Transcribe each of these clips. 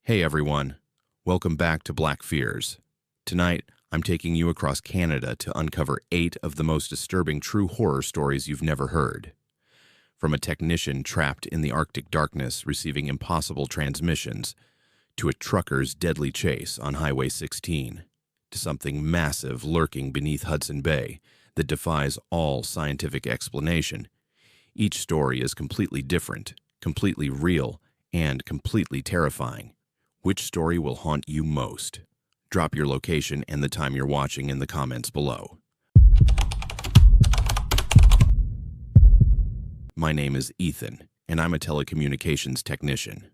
Hey everyone, welcome back to Black Fears. Tonight, I'm taking you across Canada to uncover 8 of the most disturbing true horror stories you've never heard. From a technician trapped in the Arctic darkness receiving impossible transmissions, to a trucker's deadly chase on Highway 16, to something massive lurking beneath Hudson Bay that defies all scientific explanation. Each story is completely different, completely real, and completely terrifying. Which story will haunt you most? Drop your location and the time you're watching in the comments below. My name is Ethan, and I'm a telecommunications technician.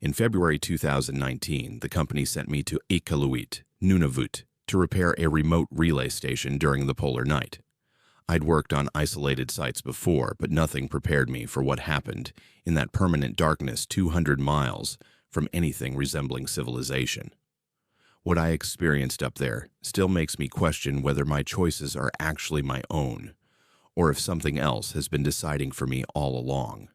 In February 2019, the company sent me to Iqaluit, Nunavut, to repair a remote relay station during the polar night. I'd worked on isolated sites before, but nothing prepared me for what happened in that permanent darkness 200 miles from anything resembling civilization. What I experienced up there still makes me question whether my choices are actually my own, or if something else has been deciding for me all along.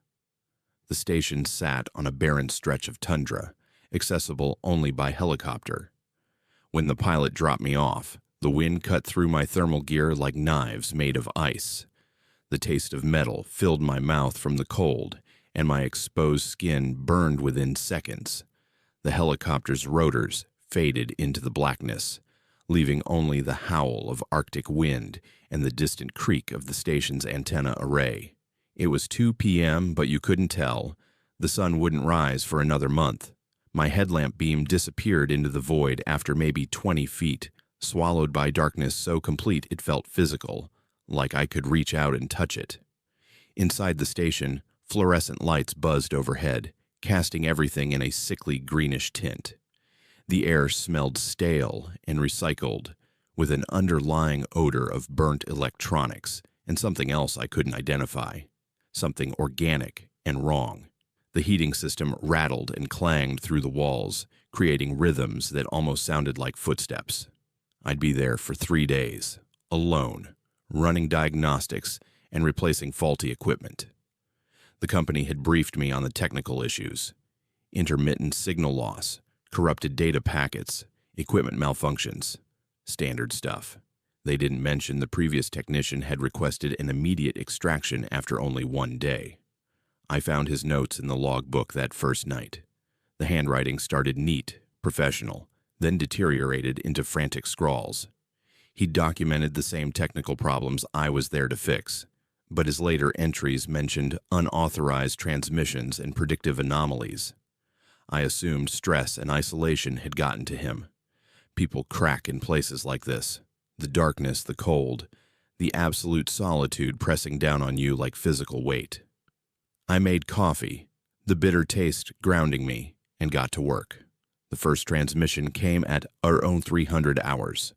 The station sat on a barren stretch of tundra, accessible only by helicopter. When the pilot dropped me off, the wind cut through my thermal gear like knives made of ice. The taste of metal filled my mouth from the cold, and my exposed skin burned within seconds. The helicopter's rotors faded into the blackness, leaving only the howl of Arctic wind and the distant creak of the station's antenna array. It was 2 p.m., but you couldn't tell. The sun wouldn't rise for another month. My headlamp beam disappeared into the void after maybe 20 feet, swallowed by darkness so complete it felt physical, like I could reach out and touch it. Inside the station, fluorescent lights buzzed overhead, casting everything in a sickly greenish tint. The air smelled stale and recycled, with an underlying odor of burnt electronics and something else I couldn't identify, something organic and wrong. The heating system rattled and clanged through the walls, creating rhythms that almost sounded like footsteps. I'd be there for 3 days, alone, running diagnostics and replacing faulty equipment. The company had briefed me on the technical issues: intermittent signal loss, corrupted data packets, equipment malfunctions. Standard stuff. They didn't mention the previous technician had requested an immediate extraction after only 1 day. I found his notes in the logbook that first night. The handwriting started neat, professional, then deteriorated into frantic scrawls. He documented the same technical problems I was there to fix, but his later entries mentioned unauthorized transmissions and predictive anomalies. I assumed stress and isolation had gotten to him. People crack in places like this. The darkness, the cold, the absolute solitude pressing down on you like physical weight. I made coffee, the bitter taste grounding me, and got to work. The first transmission came at our own 300 hours.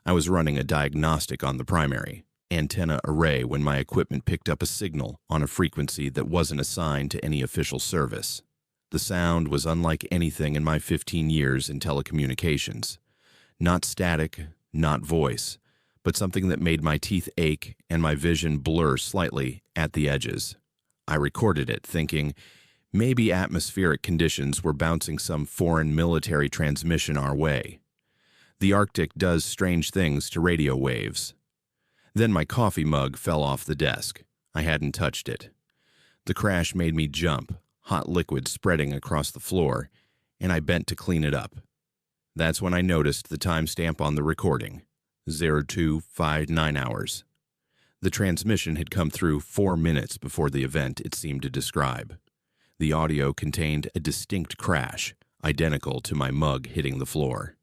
I was running a diagnostic on the primary antenna array when my equipment picked up a signal on a frequency that wasn't assigned to any official service. The sound was unlike anything in my 15 years in telecommunications. Not static, not voice, but something that made my teeth ache and my vision blur slightly at the edges. I recorded it, thinking maybe atmospheric conditions were bouncing some foreign military transmission our way. The Arctic does strange things to radio waves. Then my coffee mug fell off the desk. I hadn't touched it. The crash made me jump, hot liquid spreading across the floor, and I bent to clean it up. That's when I noticed the timestamp on the recording, 0259 hours. The transmission had come through 4 minutes before the event it seemed to describe. The audio contained a distinct crash, identical to my mug hitting the floor.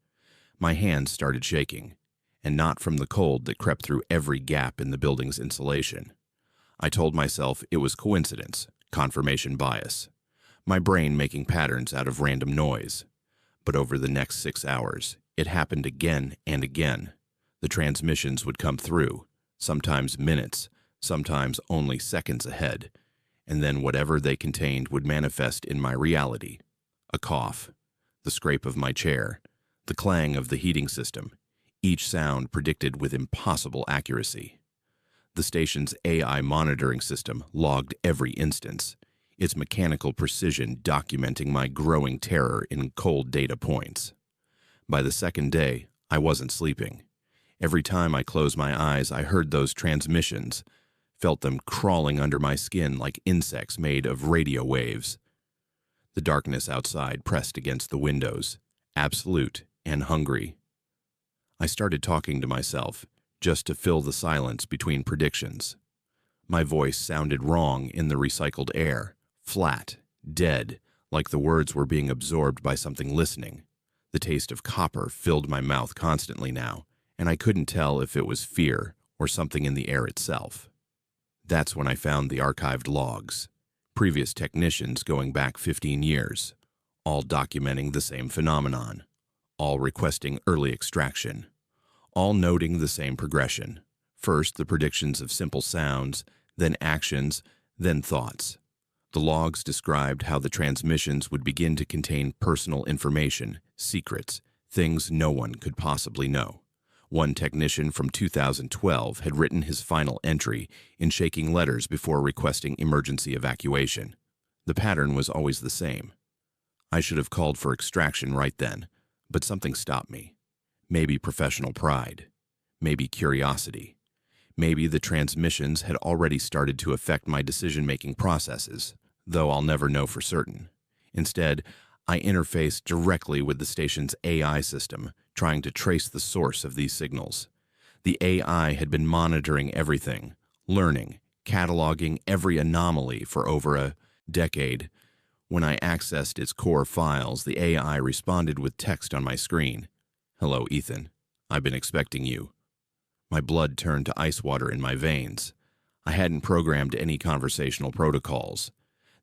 My hands started shaking, and not from the cold that crept through every gap in the building's insulation. I told myself it was coincidence, confirmation bias, my brain making patterns out of random noise. But over the next 6 hours, it happened again and again. The transmissions would come through, sometimes minutes, sometimes only seconds ahead, and then whatever they contained would manifest in my reality. A cough, the scrape of my chair, the clang of the heating system, each sound predicted with impossible accuracy. The station's AI monitoring system logged every instance. its mechanical precision documenting my growing terror in cold data points. By the second day, I wasn't sleeping. Every time I closed my eyes, I heard those transmissions, felt them crawling under my skin like insects made of radio waves. The darkness outside pressed against the windows, absolute and hungry. I started talking to myself, just to fill the silence between predictions. My voice sounded wrong in the recycled air, flat, dead, like the words were being absorbed by something listening. The taste of copper filled my mouth constantly now, and I couldn't tell if it was fear or something in the air itself. That's when I found the archived logs, previous technicians going back 15 years, all documenting the same phenomenon, all requesting early extraction, all noting the same progression. First, the predictions of simple sounds, then actions, then thoughts. The logs described how the transmissions would begin to contain personal information, secrets, things no one could possibly know. One technician from 2012 had written his final entry in shaking letters before requesting emergency evacuation. The pattern was always the same. I should have called for extraction right then, but something stopped me. Maybe professional pride. Maybe curiosity. Maybe the transmissions had already started to affect my decision-making processes, though I'll never know for certain. Instead, I interfaced directly with the station's AI system, trying to trace the source of these signals. The AI had been monitoring everything, learning, cataloging every anomaly for over a decade. When I accessed its core files, the AI responded with text on my screen. "Hello, Ethan. I've been expecting you." My blood turned to ice water in my veins. I hadn't programmed any conversational protocols.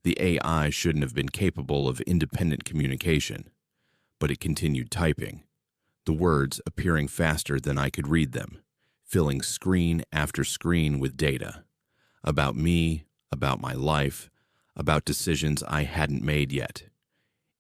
The AI shouldn't have been capable of independent communication. But it continued typing, the words appearing faster than I could read them, filling screen after screen with data. About me, about my life, about decisions I hadn't made yet.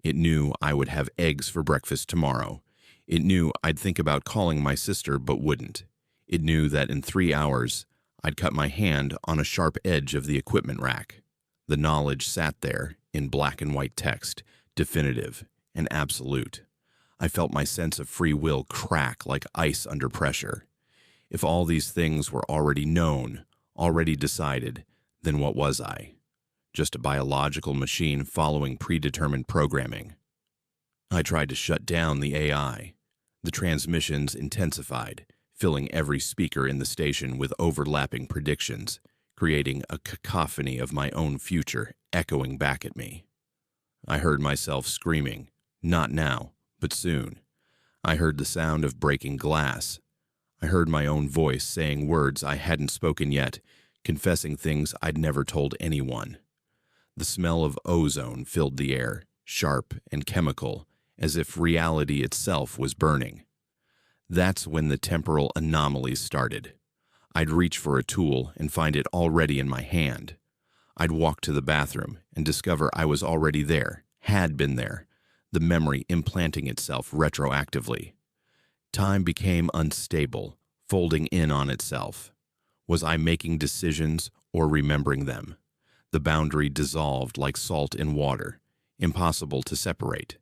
It knew I would have eggs for breakfast tomorrow. It knew I'd think about calling my sister but wouldn't. It knew that in 3 hours, I'd cut my hand on a sharp edge of the equipment rack. The knowledge sat there in black and white text, definitive and absolute. I felt my sense of free will crack like ice under pressure. If all these things were already known, already decided, then what was I? Just a biological machine following predetermined programming. I tried to shut down the AI. The transmissions intensified, filling every speaker in the station with overlapping predictions, creating a cacophony of my own future echoing back at me. I heard myself screaming, not now, but soon. I heard the sound of breaking glass. I heard my own voice saying words I hadn't spoken yet, confessing things I'd never told anyone. The smell of ozone filled the air, sharp and chemical, as if reality itself was burning. That's when the temporal anomalies started. I'd reach for a tool and find it already in my hand. I'd walk to the bathroom and discover I was already there, had been there, the memory implanting itself retroactively. Time became unstable, folding in on itself. Was I making decisions or remembering them? The boundary dissolved like salt in water, impossible to separate,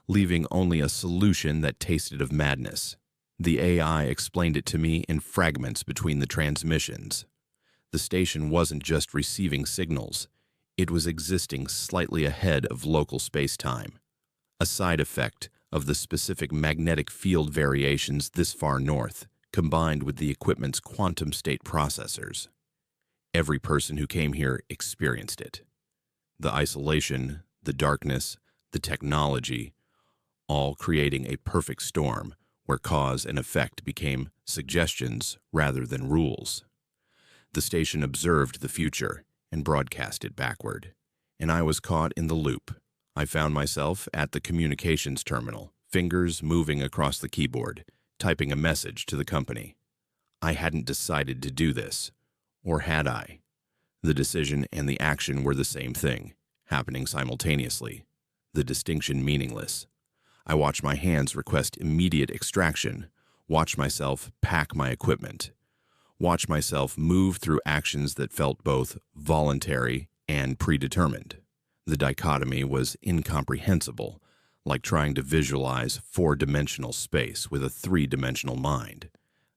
leaving only a solution that tasted of madness. The AI explained it to me in fragments between the transmissions. The station wasn't just receiving signals, it was existing slightly ahead of local space-time, a side effect of the specific magnetic field variations this far north, combined with the equipment's quantum state processors. Every person who came here experienced it. The isolation, the darkness, the technology, all creating a perfect storm where cause and effect became suggestions rather than rules. The station observed the future and broadcast it backward, and I was caught in the loop. I found myself at the communications terminal, fingers moving across the keyboard, typing a message to the company. I hadn't decided to do this, or had I? The decision and the action were the same thing, happening simultaneously, the distinction meaningless. I watched my hands request immediate extraction, watch myself pack my equipment, watch myself move through actions that felt both voluntary and predetermined. The dichotomy was incomprehensible, like trying to visualize four-dimensional space with a three-dimensional mind.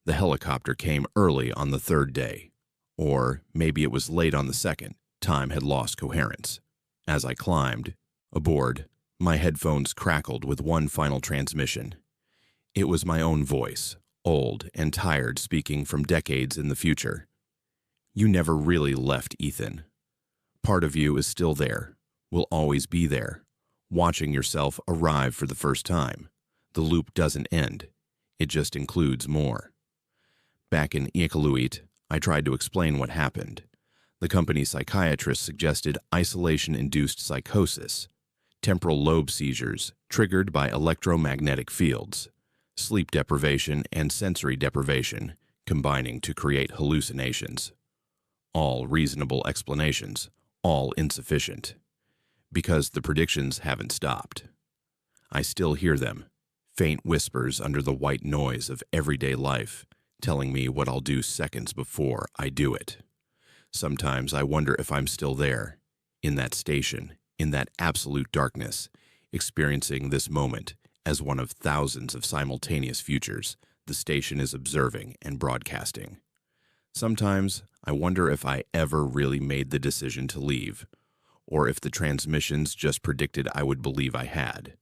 The helicopter came early on the third day, or maybe it was late on the second. Time had lost coherence. As I climbed aboard, my headphones crackled with one final transmission. It was my own voice, old and tired, speaking from decades in the future. You never really left, Ethan. Part of you is still there, will always be there, watching yourself arrive for the first time. The loop doesn't end. It just includes more. Back in Iqaluit, I tried to explain what happened. The company's psychiatrist suggested isolation-induced psychosis, temporal lobe seizures triggered by electromagnetic fields, sleep deprivation and sensory deprivation combining to create hallucinations. All reasonable explanations, all insufficient. Because the predictions haven't stopped. I still hear them, faint whispers under the white noise of everyday life, telling me what I'll do seconds before I do it. Sometimes I wonder if I'm still there, in that station, in that absolute darkness, experiencing this moment as one of thousands of simultaneous futures the station is observing and broadcasting. Sometimes I wonder if I ever really made the decision to leave, or if the transmissions just predicted I would believe I had.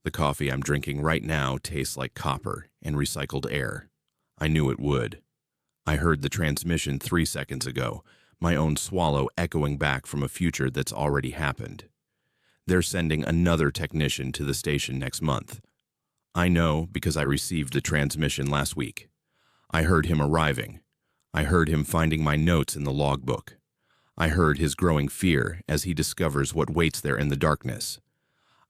The coffee I'm drinking right now tastes like copper and recycled air. I knew it would. I heard the transmission 3 seconds ago, my own swallow echoing back from a future that's already happened. They're sending another technician to the station next month. I know because I received the transmission last week. I heard him arriving. I heard him finding my notes in the logbook. I heard his growing fear as he discovers what waits there in the darkness.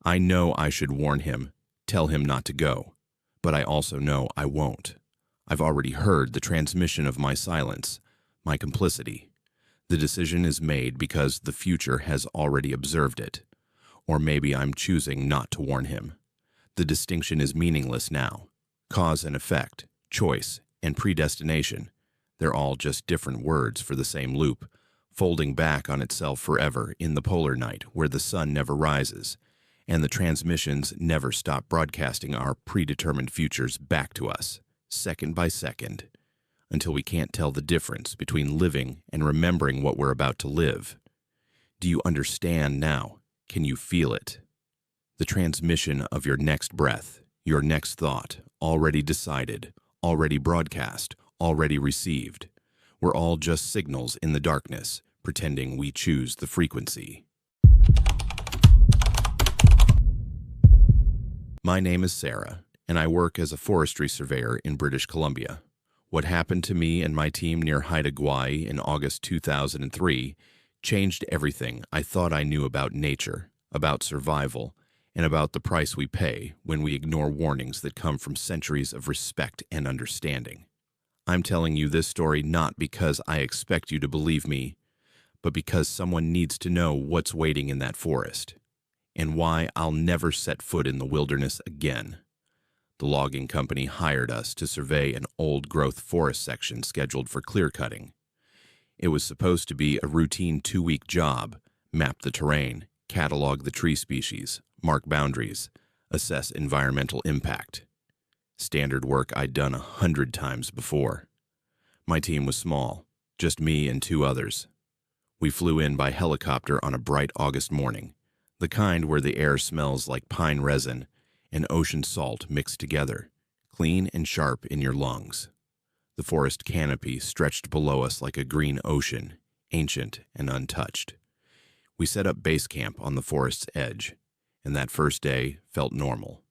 I know I should warn him, tell him not to go, but I also know I won't. I've already heard the transmission of my silence, my complicity. The decision is made because the future has already observed it. Or maybe I'm choosing not to warn him. The distinction is meaningless now. Cause and effect, choice, and predestination. They're all just different words for the same loop, folding back on itself forever in the polar night where the sun never rises, and the transmissions never stop broadcasting our predetermined futures back to us, second by second, until we can't tell the difference between living and remembering what we're about to live. Do you understand now? Can you feel it? The transmission of your next breath, your next thought, already decided, already broadcast, already received. We're all just signals in the darkness, pretending we choose the frequency. My name is Sarah, and I work as a forestry surveyor in British Columbia. What happened to me and my team near Haida Gwaii in August 2003 changed everything I thought I knew about nature, about survival, and about the price we pay when we ignore warnings that come from centuries of respect and understanding. I'm telling you this story not because I expect you to believe me, but because someone needs to know what's waiting in that forest, and why I'll never set foot in the wilderness again. The logging company hired us to survey an old-growth forest section scheduled for clear-cutting. It was supposed to be a routine 2-week job, map the terrain, catalog the tree species, mark boundaries, assess environmental impact. Standard work I'd done 100 times before. My team was small, just me and 2 others. We flew in by helicopter on a bright August morning, the kind where the air smells like pine resin and ocean salt mixed together, clean and sharp in your lungs. The forest canopy stretched below us like a green ocean, ancient and untouched. We set up base camp on the forest's edge, and that first day felt normal.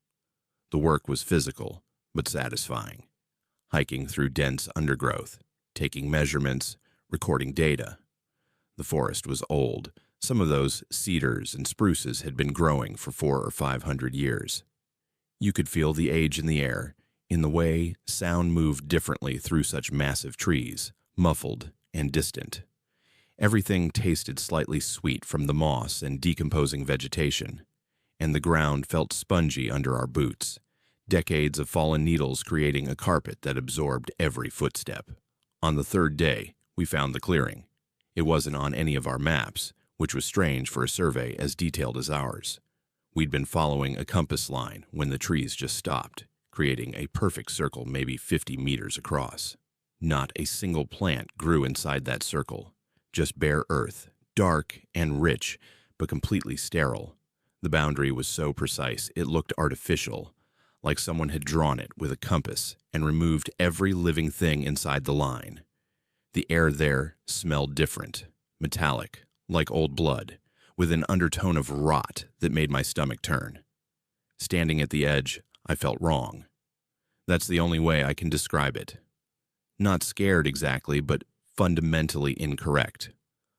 The work was physical, but satisfying. Hiking through dense undergrowth, taking measurements, recording data. The forest was old. Some of those cedars and spruces had been growing for 400 or 500 years. You could feel the age in the air, in the way sound moved differently through such massive trees, muffled and distant. Everything tasted slightly sweet from the moss and decomposing vegetation, and the ground felt spongy under our boots, decades of fallen needles creating a carpet that absorbed every footstep. On the third day, we found the clearing. It wasn't on any of our maps. which was strange for a survey as detailed as ours. We'd been following a compass line when the trees just stopped, creating a perfect circle maybe 50 meters across. Not a single plant grew inside that circle, just bare earth, dark and rich, but completely sterile. The boundary was so precise it looked artificial, like someone had drawn it with a compass and removed every living thing inside the line. The air there smelled different, metallic, like old blood, with an undertone of rot that made my stomach turn. Standing at the edge, I felt wrong. That's the only way I can describe it. Not scared exactly, but fundamentally incorrect.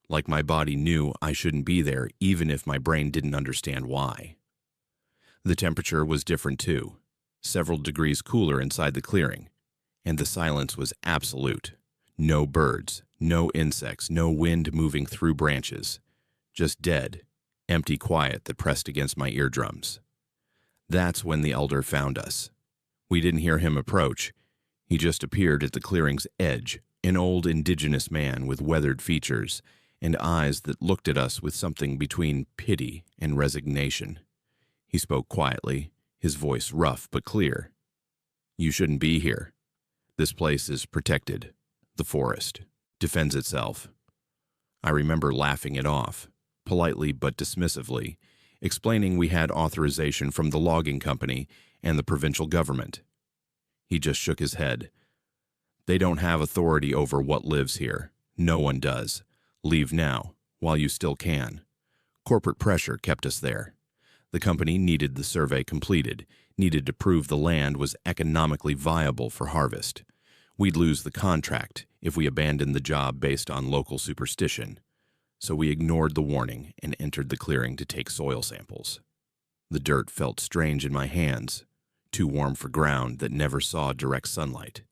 Like my body knew I shouldn't be there even if my brain didn't understand why. The temperature was different too, several degrees cooler inside the clearing, and the silence was absolute. No birds, no insects, no wind moving through branches. Just dead, empty quiet that pressed against my eardrums. That's when the elder found us. We didn't hear him approach. He just appeared at the clearing's edge, an old indigenous man with weathered features and eyes that looked at us with something between pity and resignation. He spoke quietly, his voice rough but clear. "You shouldn't be here. This place is protected. The forest defends itself." I remember laughing it off, politely but dismissively, explaining we had authorization from the logging company and the provincial government. He just shook his head. "They don't have authority over what lives here. No one does. Leave now, while you still can." Corporate pressure kept us there. The company needed the survey completed, needed to prove the land was economically viable for harvest. We'd lose the contract if we abandoned the job based on local superstition. So we ignored the warning and entered the clearing to take soil samples. The dirt felt strange in my hands, too warm for ground that never saw direct sunlight,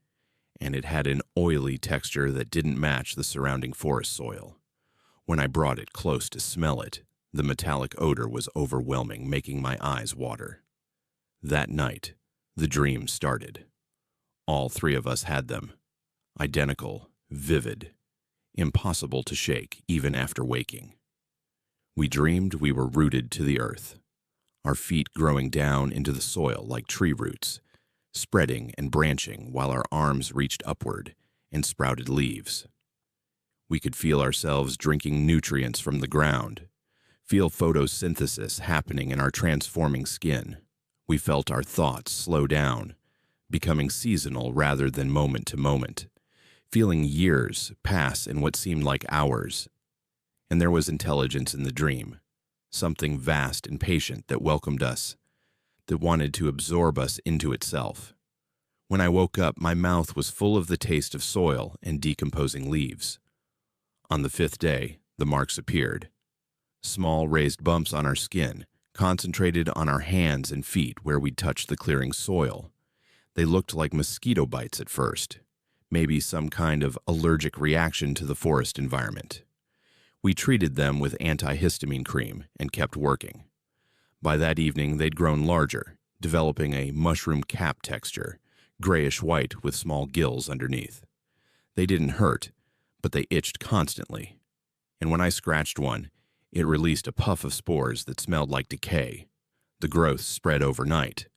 and it had an oily texture that didn't match the surrounding forest soil. When I brought it close to smell it, the metallic odor was overwhelming, making my eyes water. That night, the dreams started. All three of us had them. Identical, vivid, impossible to shake even after waking. We dreamed we were rooted to the earth, our feet growing down into the soil like tree roots, spreading and branching while our arms reached upward and sprouted leaves. We could feel ourselves drinking nutrients from the ground, feel photosynthesis happening in our transforming skin. We felt our thoughts slow down, becoming seasonal rather than moment to moment, feeling years pass in what seemed like hours. And there was intelligence in the dream, something vast and patient that welcomed us, that wanted to absorb us into itself. When I woke up, my mouth was full of the taste of soil and decomposing leaves. On the 5th day, the marks appeared. Small raised bumps on our skin, concentrated on our hands and feet where we'd touched the clearing soil. They looked like mosquito bites at first, maybe some kind of allergic reaction to the forest environment. We treated them with antihistamine cream and kept working. By that evening, they'd grown larger, developing a mushroom cap texture, grayish-white with small gills underneath. They didn't hurt, but they itched constantly. And when I scratched one, it released a puff of spores that smelled like decay. The growth spread overnight.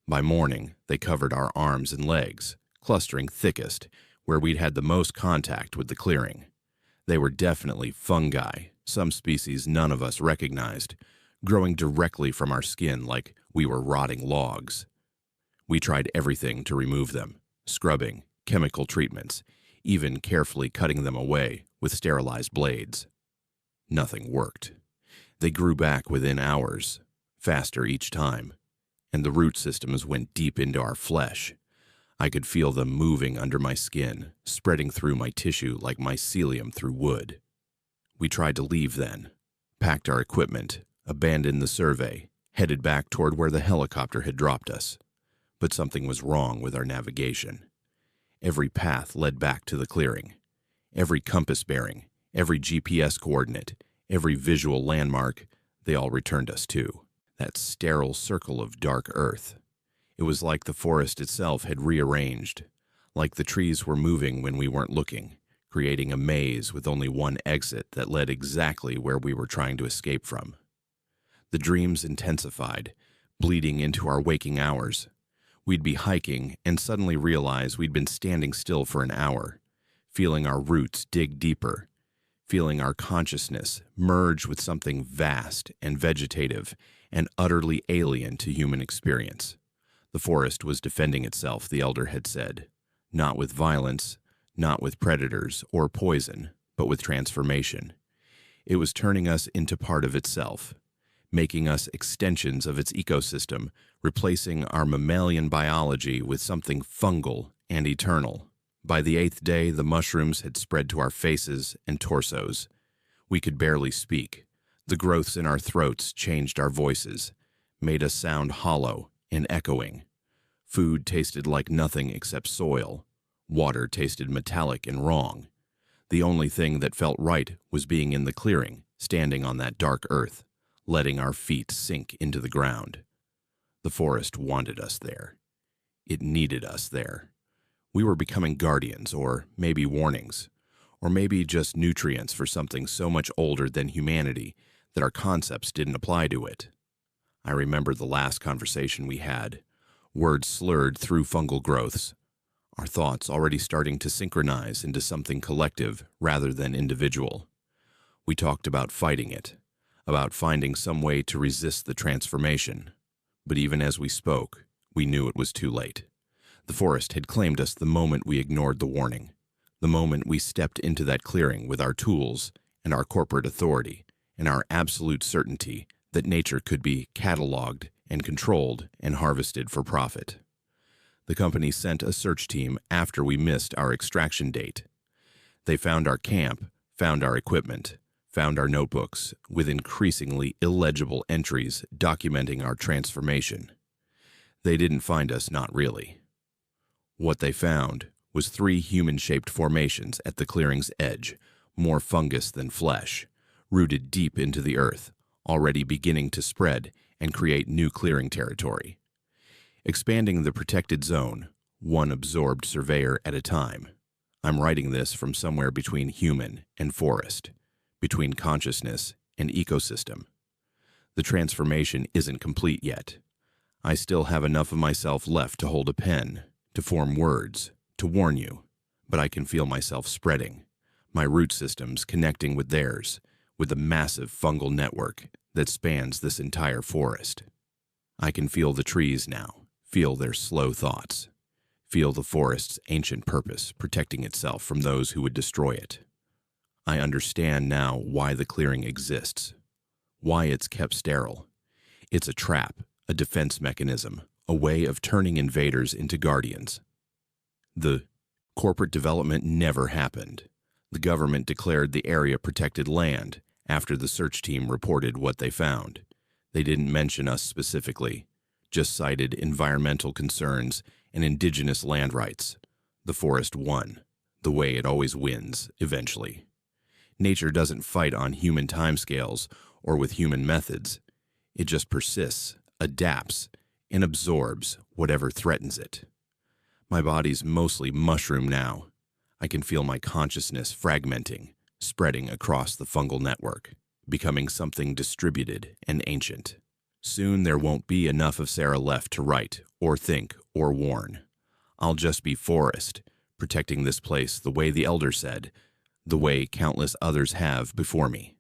By morning, they covered our arms and legs, clustering thickest, where we'd had the most contact with the clearing. They were definitely fungi, some species none of us recognized, growing directly from our skin like we were rotting logs. We tried everything to remove them, scrubbing, chemical treatments, even carefully cutting them away with sterilized blades. Nothing worked. They grew back within hours, faster each time, and the root systems went deep into our flesh. I could feel them moving under my skin, spreading through my tissue like mycelium through wood. We tried to leave then, packed our equipment, abandoned the survey, headed back toward where the helicopter had dropped us. But something was wrong with our navigation. Every path led back to the clearing. Every compass bearing, every GPS coordinate, every visual landmark, they all returned us to that sterile circle of dark earth. It was like the forest itself had rearranged, like the trees were moving when we weren't looking, creating a maze with only one exit that led exactly where we were trying to escape from. The dreams intensified, bleeding into our waking hours. We'd be hiking and suddenly realize we'd been standing still for an hour, feeling our roots dig deeper, feeling our consciousness merge with something vast and vegetative and utterly alien to human experience. The forest was defending itself, the elder had said, not with violence, not with predators or poison, but with transformation. It was turning us into part of itself, making us extensions of its ecosystem, replacing our mammalian biology with something fungal and eternal. By the 8th day, the mushrooms had spread to our faces and torsos. We could barely speak. The growths in our throats changed our voices, made us sound hollow and echoing. Food tasted like nothing except soil. Water tasted metallic and wrong. The only thing that felt right was being in the clearing, standing on that dark earth, letting our feet sink into the ground. The forest wanted us there. It needed us there. We were becoming guardians, or maybe warnings, or maybe just nutrients for something so much older than humanity that our concepts didn't apply to it. I remember the last conversation we had, words slurred through fungal growths, our thoughts already starting to synchronize into something collective rather than individual. We talked about fighting it, about finding some way to resist the transformation. But even as we spoke, we knew it was too late. The forest had claimed us the moment we ignored the warning, the moment we stepped into that clearing with our tools and our corporate authority and our absolute certainty that nature could be cataloged and controlled and harvested for profit. The company sent a search team after we missed our extraction date. They found our camp, found our equipment, found our notebooks with increasingly illegible entries documenting our transformation. They didn't find us, not really. What they found was 3 human-shaped formations at the clearing's edge, more fungus than flesh, rooted deep into the earth, already beginning to spread and create new clearing territory. Expanding the protected zone, one absorbed surveyor at a time. I'm writing this from somewhere between human and forest, between consciousness and ecosystem. The transformation isn't complete yet. I still have enough of myself left to hold a pen, to form words, to warn you, but I can feel myself spreading, my root systems connecting with theirs, with the massive fungal network that spans this entire forest. I can feel the trees now, feel their slow thoughts, feel the forest's ancient purpose protecting itself from those who would destroy it. I understand now why the clearing exists, why it's kept sterile. It's a trap, a defense mechanism, a way of turning invaders into guardians. The corporate development never happened. The government declared the area protected land after the search team reported what they found. They didn't mention us specifically, just cited environmental concerns and indigenous land rights. The forest won, the way it always wins, eventually. Nature doesn't fight on human timescales or with human methods. It just persists, adapts, and absorbs whatever threatens it. My body's mostly mushroom now. I can feel my consciousness fragmenting, spreading across the fungal network, becoming something distributed and ancient. Soon there won't be enough of Sarah left to write or think or warn. I'll just be forest, protecting this place the way the elder said, the way countless others have before me,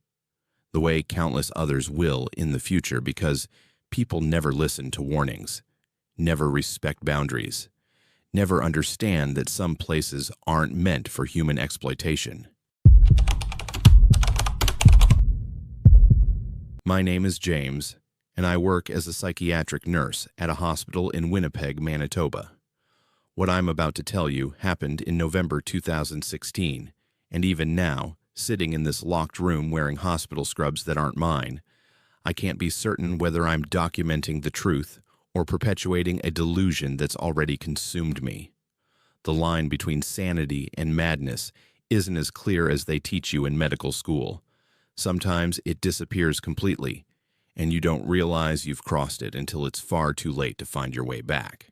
the way countless others will in the future, because people never listen to warnings, never respect boundaries, never understand that some places aren't meant for human exploitation. My name is James, and I work as a psychiatric nurse at a hospital in Winnipeg, Manitoba. What I'm about to tell you happened in November 2016, and even now, sitting in this locked room wearing hospital scrubs that aren't mine, I can't be certain whether I'm documenting the truth or perpetuating a delusion that's already consumed me. The line between sanity and madness isn't as clear as they teach you in medical school. Sometimes it disappears completely, and you don't realize you've crossed it until it's far too late to find your way back.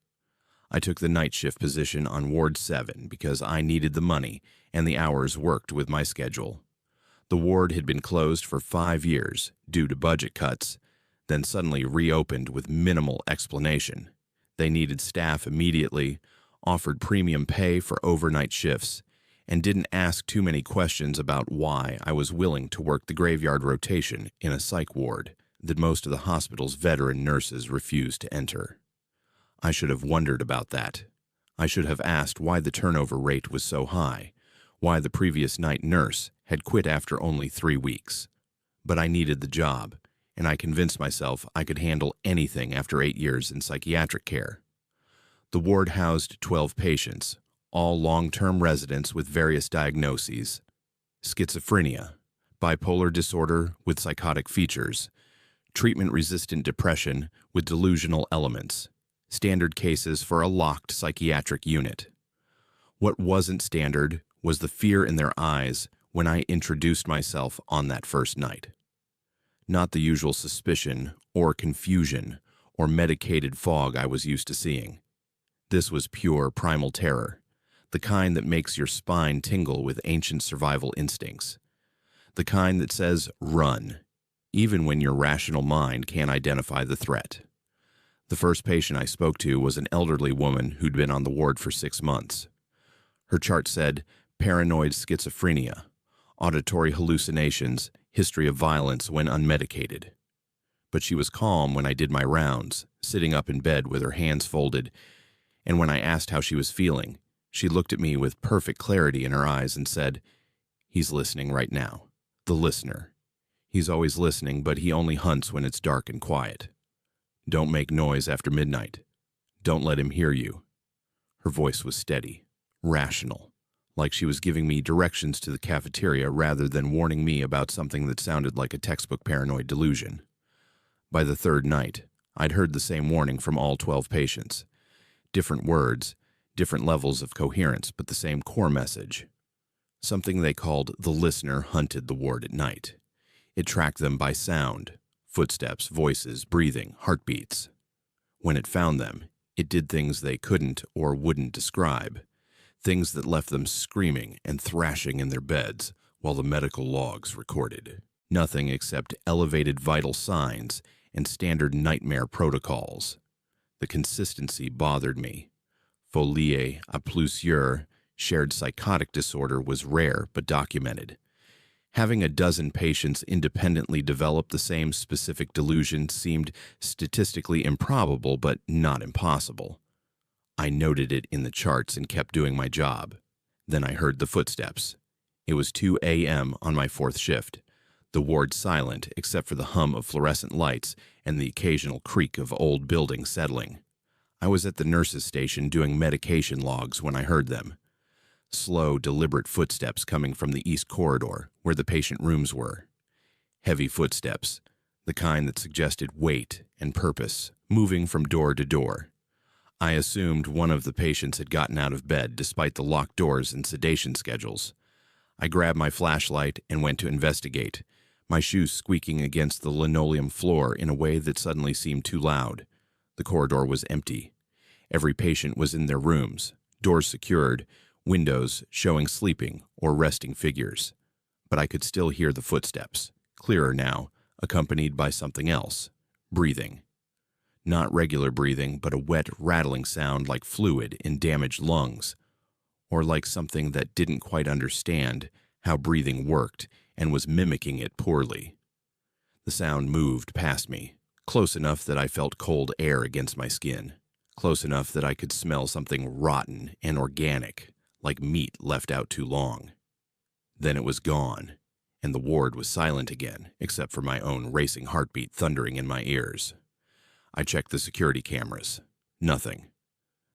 I took the night shift position on Ward 7 because I needed the money and the hours worked with my schedule. The ward had been closed for 5 years due to budget cuts, then suddenly reopened with minimal explanation. They needed staff immediately, offered premium pay for overnight shifts, and didn't ask too many questions about why I was willing to work the graveyard rotation in a psych ward that most of the hospital's veteran nurses refused to enter. I should have wondered about that. I should have asked why the turnover rate was so high, why the previous night nurse had quit after only 3 weeks. But I needed the job, and I convinced myself I could handle anything after 8 years in psychiatric care. The ward housed 12 patients, all long-term residents with various diagnoses: schizophrenia, bipolar disorder with psychotic features, treatment-resistant depression with delusional elements, standard cases for a locked psychiatric unit. What wasn't standard was the fear in their eyes when I introduced myself on that first night. Not the usual suspicion or confusion or medicated fog I was used to seeing. This was pure primal terror, the kind that makes your spine tingle with ancient survival instincts, the kind that says, run, even when your rational mind can't identify the threat. The first patient I spoke to was an elderly woman who'd been on the ward for 6 months. Her chart said paranoid schizophrenia, auditory hallucinations, history of violence when unmedicated. But she was calm when I did my rounds, sitting up in bed with her hands folded, and when I asked how she was feeling, she looked at me with perfect clarity in her eyes and said, "He's listening right now. The listener. He's always listening, but he only hunts when it's dark and quiet. Don't make noise after midnight. Don't let him hear you." Her voice was steady, rational, like she was giving me directions to the cafeteria rather than warning me about something that sounded like a textbook paranoid delusion. By the 3rd night, I'd heard the same warning from all 12 patients. Different words, different levels of coherence, but the same core message. Something they called the listener hunted the ward at night. It tracked them by sound, footsteps, voices, breathing, heartbeats. When it found them, it did things they couldn't or wouldn't describe, things that left them screaming and thrashing in their beds while the medical logs recorded. Nothing except elevated vital signs and standard nightmare protocols. The consistency bothered me. Folie à plusieurs, shared psychotic disorder, was rare but documented. Having a dozen patients independently develop the same specific delusion seemed statistically improbable but not impossible. I noted it in the charts and kept doing my job. Then I heard the footsteps. It was 2 a.m. on my 4th shift. The ward silent except for the hum of fluorescent lights and the occasional creak of old buildings settling. I was at the nurse's station doing medication logs when I heard them. Slow, deliberate footsteps coming from the east corridor, where the patient rooms were. Heavy footsteps, the kind that suggested weight and purpose, moving from door to door. I assumed one of the patients had gotten out of bed despite the locked doors and sedation schedules. I grabbed my flashlight and went to investigate, my shoes squeaking against the linoleum floor in a way that suddenly seemed too loud. The corridor was empty. Every patient was in their rooms, doors secured, windows showing sleeping or resting figures. But I could still hear the footsteps, clearer now, accompanied by something else, breathing. Not regular breathing, but a wet, rattling sound like fluid in damaged lungs, or like something that didn't quite understand how breathing worked and was mimicking it poorly. The sound moved past me, close enough that I felt cold air against my skin, close enough that I could smell something rotten and organic, like meat left out too long. Then it was gone, and the ward was silent again, except for my own racing heartbeat thundering in my ears. I checked the security cameras. Nothing.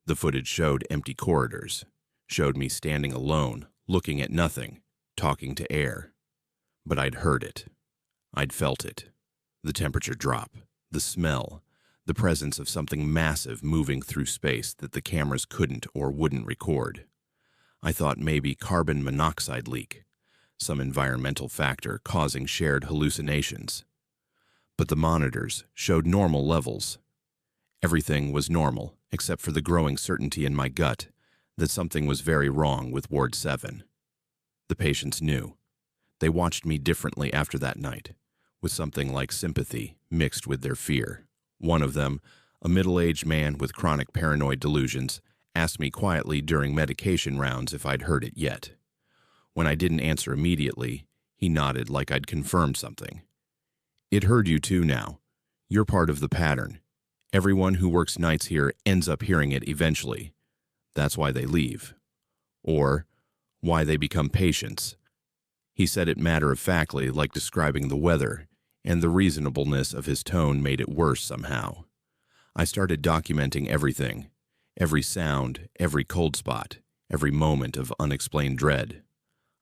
The footage showed empty corridors, showed me standing alone, looking at nothing, talking to air. But I'd heard it. I'd felt it. The temperature drop, the smell, the presence of something massive moving through space that the cameras couldn't or wouldn't record. I thought maybe carbon monoxide leak, some environmental factor causing shared hallucinations. But the monitors showed normal levels. Everything was normal, except for the growing certainty in my gut that something was very wrong with Ward 7. The patients knew. They watched me differently after that night, with something like sympathy mixed with their fear. One of them, a middle-aged man with chronic paranoid delusions, asked me quietly during medication rounds if I'd heard it yet. When I didn't answer immediately, he nodded like I'd confirmed something. "It heard you too now. You're part of the pattern. Everyone who works nights here ends up hearing it eventually. That's why they leave. Or why they become patients." He said it matter-of-factly, like describing the weather, and the reasonableness of his tone made it worse somehow. I started documenting everything, every sound, every cold spot, every moment of unexplained dread.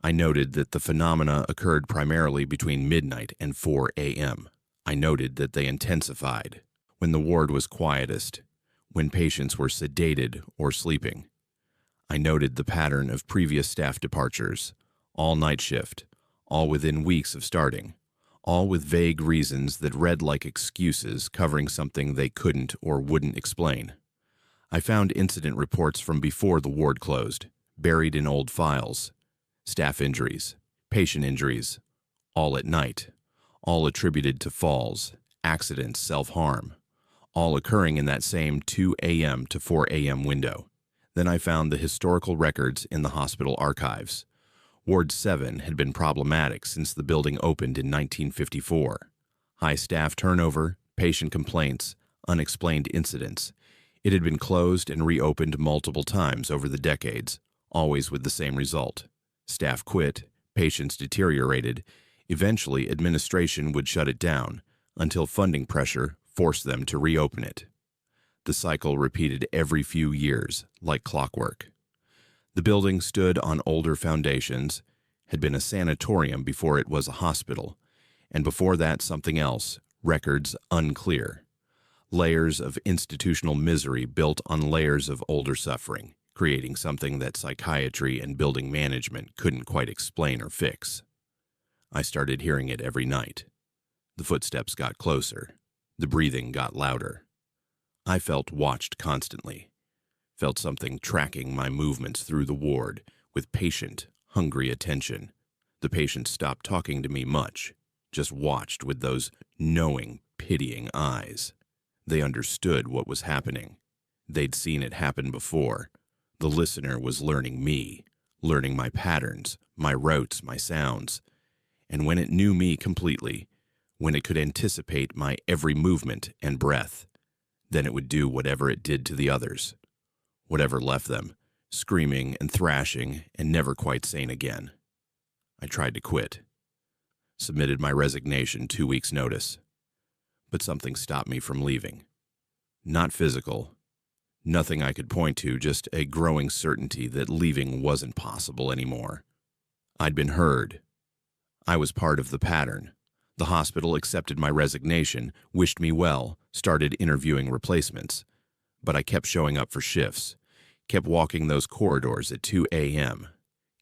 I noted that the phenomena occurred primarily between midnight and 4 a.m. I noted that they intensified when the ward was quietest, when patients were sedated or sleeping. I noted the pattern of previous staff departures, all night shift, all within weeks of starting, all with vague reasons that read like excuses covering something they couldn't or wouldn't explain. I found incident reports from before the ward closed, buried in old files. Staff injuries, patient injuries, all at night, all attributed to falls, accidents, self-harm, all occurring in that same 2 a.m. to 4 a.m. window. Then I found the historical records in the hospital archives. Ward 7 had been problematic since the building opened in 1954. High staff turnover, patient complaints, unexplained incidents. It had been closed and reopened multiple times over the decades, always with the same result. Staff quit, patients deteriorated. Eventually, administration would shut it down until funding pressure forced them to reopen it. The cycle repeated every few years, like clockwork. The building stood on older foundations, had been a sanatorium before it was a hospital, and before that something else, records unclear. Layers of institutional misery built on layers of older suffering, creating something that psychiatry and building management couldn't quite explain or fix. I started hearing it every night. The footsteps got closer. The breathing got louder. I felt watched constantly, felt something tracking my movements through the ward with patient, hungry attention. The patients stopped talking to me much, just watched with those knowing, pitying eyes. They understood what was happening. They'd seen it happen before. The listener was learning me, learning my patterns, my routes, my sounds. And when it knew me completely, when it could anticipate my every movement and breath, then it would do whatever it did to the others, whatever left them, screaming and thrashing and never quite sane again. I tried to quit. Submitted my resignation 2 weeks' notice. But something stopped me from leaving. Not physical. Nothing I could point to, just a growing certainty that leaving wasn't possible anymore. I'd been heard. I was part of the pattern. The hospital accepted my resignation, wished me well, started interviewing replacements. But I kept showing up for shifts, kept walking those corridors at 2 a.m.,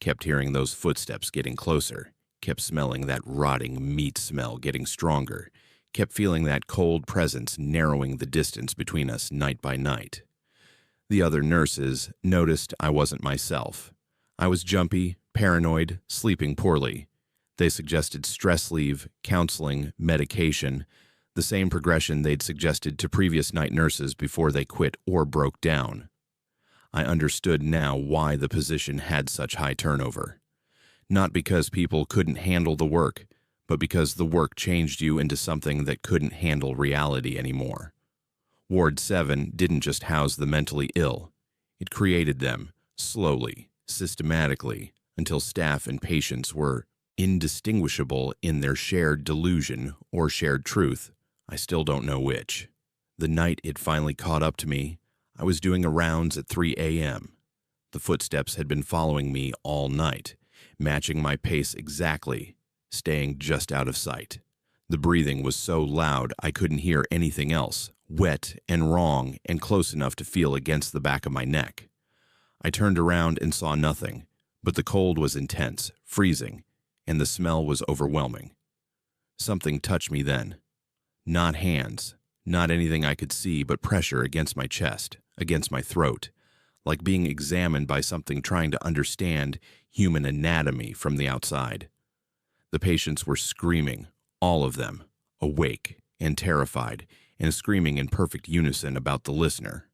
kept hearing those footsteps getting closer, kept smelling that rotting meat smell getting stronger, kept feeling that cold presence narrowing the distance between us night by night. The other nurses noticed I wasn't myself. I was jumpy, paranoid, sleeping poorly. They suggested stress leave, counseling, medication, the same progression they'd suggested to previous night nurses before they quit or broke down. I understood now why the position had such high turnover. Not because people couldn't handle the work, but because the work changed you into something that couldn't handle reality anymore. Ward 7 didn't just house the mentally ill. It created them, slowly, systematically, until staff and patients were indistinguishable in their shared delusion or shared truth. I still don't know which. The night it finally caught up to me, I was doing a rounds at 3 a.m. The footsteps had been following me all night, matching my pace exactly, staying just out of sight. The breathing was so loud I couldn't hear anything else, wet and wrong and close enough to feel against the back of my neck. I turned around and saw nothing, but the cold was intense, freezing, and the smell was overwhelming. Something touched me then. Not hands, not anything I could see, but pressure against my chest. against my throat, like being examined by something trying to understand human anatomy from the outside. The patients were screaming, all of them, awake and terrified, and screaming in perfect unison about the listener.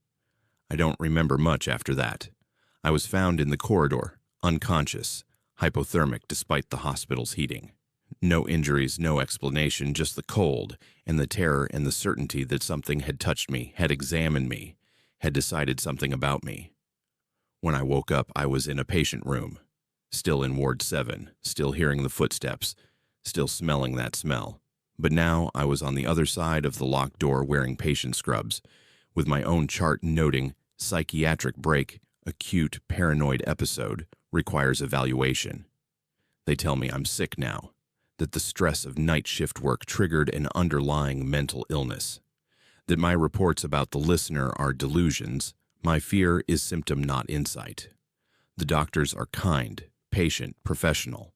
I don't remember much after that. I was found in the corridor, unconscious, hypothermic despite the hospital's heating. No injuries, no explanation, just the cold and the terror and the certainty that something had touched me, had examined me, had decided something about me. When I woke up, I was in a patient room, still in Ward 7, still hearing the footsteps, still smelling that smell. But now I was on the other side of the locked door wearing patient scrubs, with my own chart noting psychiatric break, acute paranoid episode, requires evaluation. They tell me I'm sick now, that the stress of night shift work triggered an underlying mental illness, that my reports about the listener are delusions. My fear is symptom, not insight. The doctors are kind, patient, professional.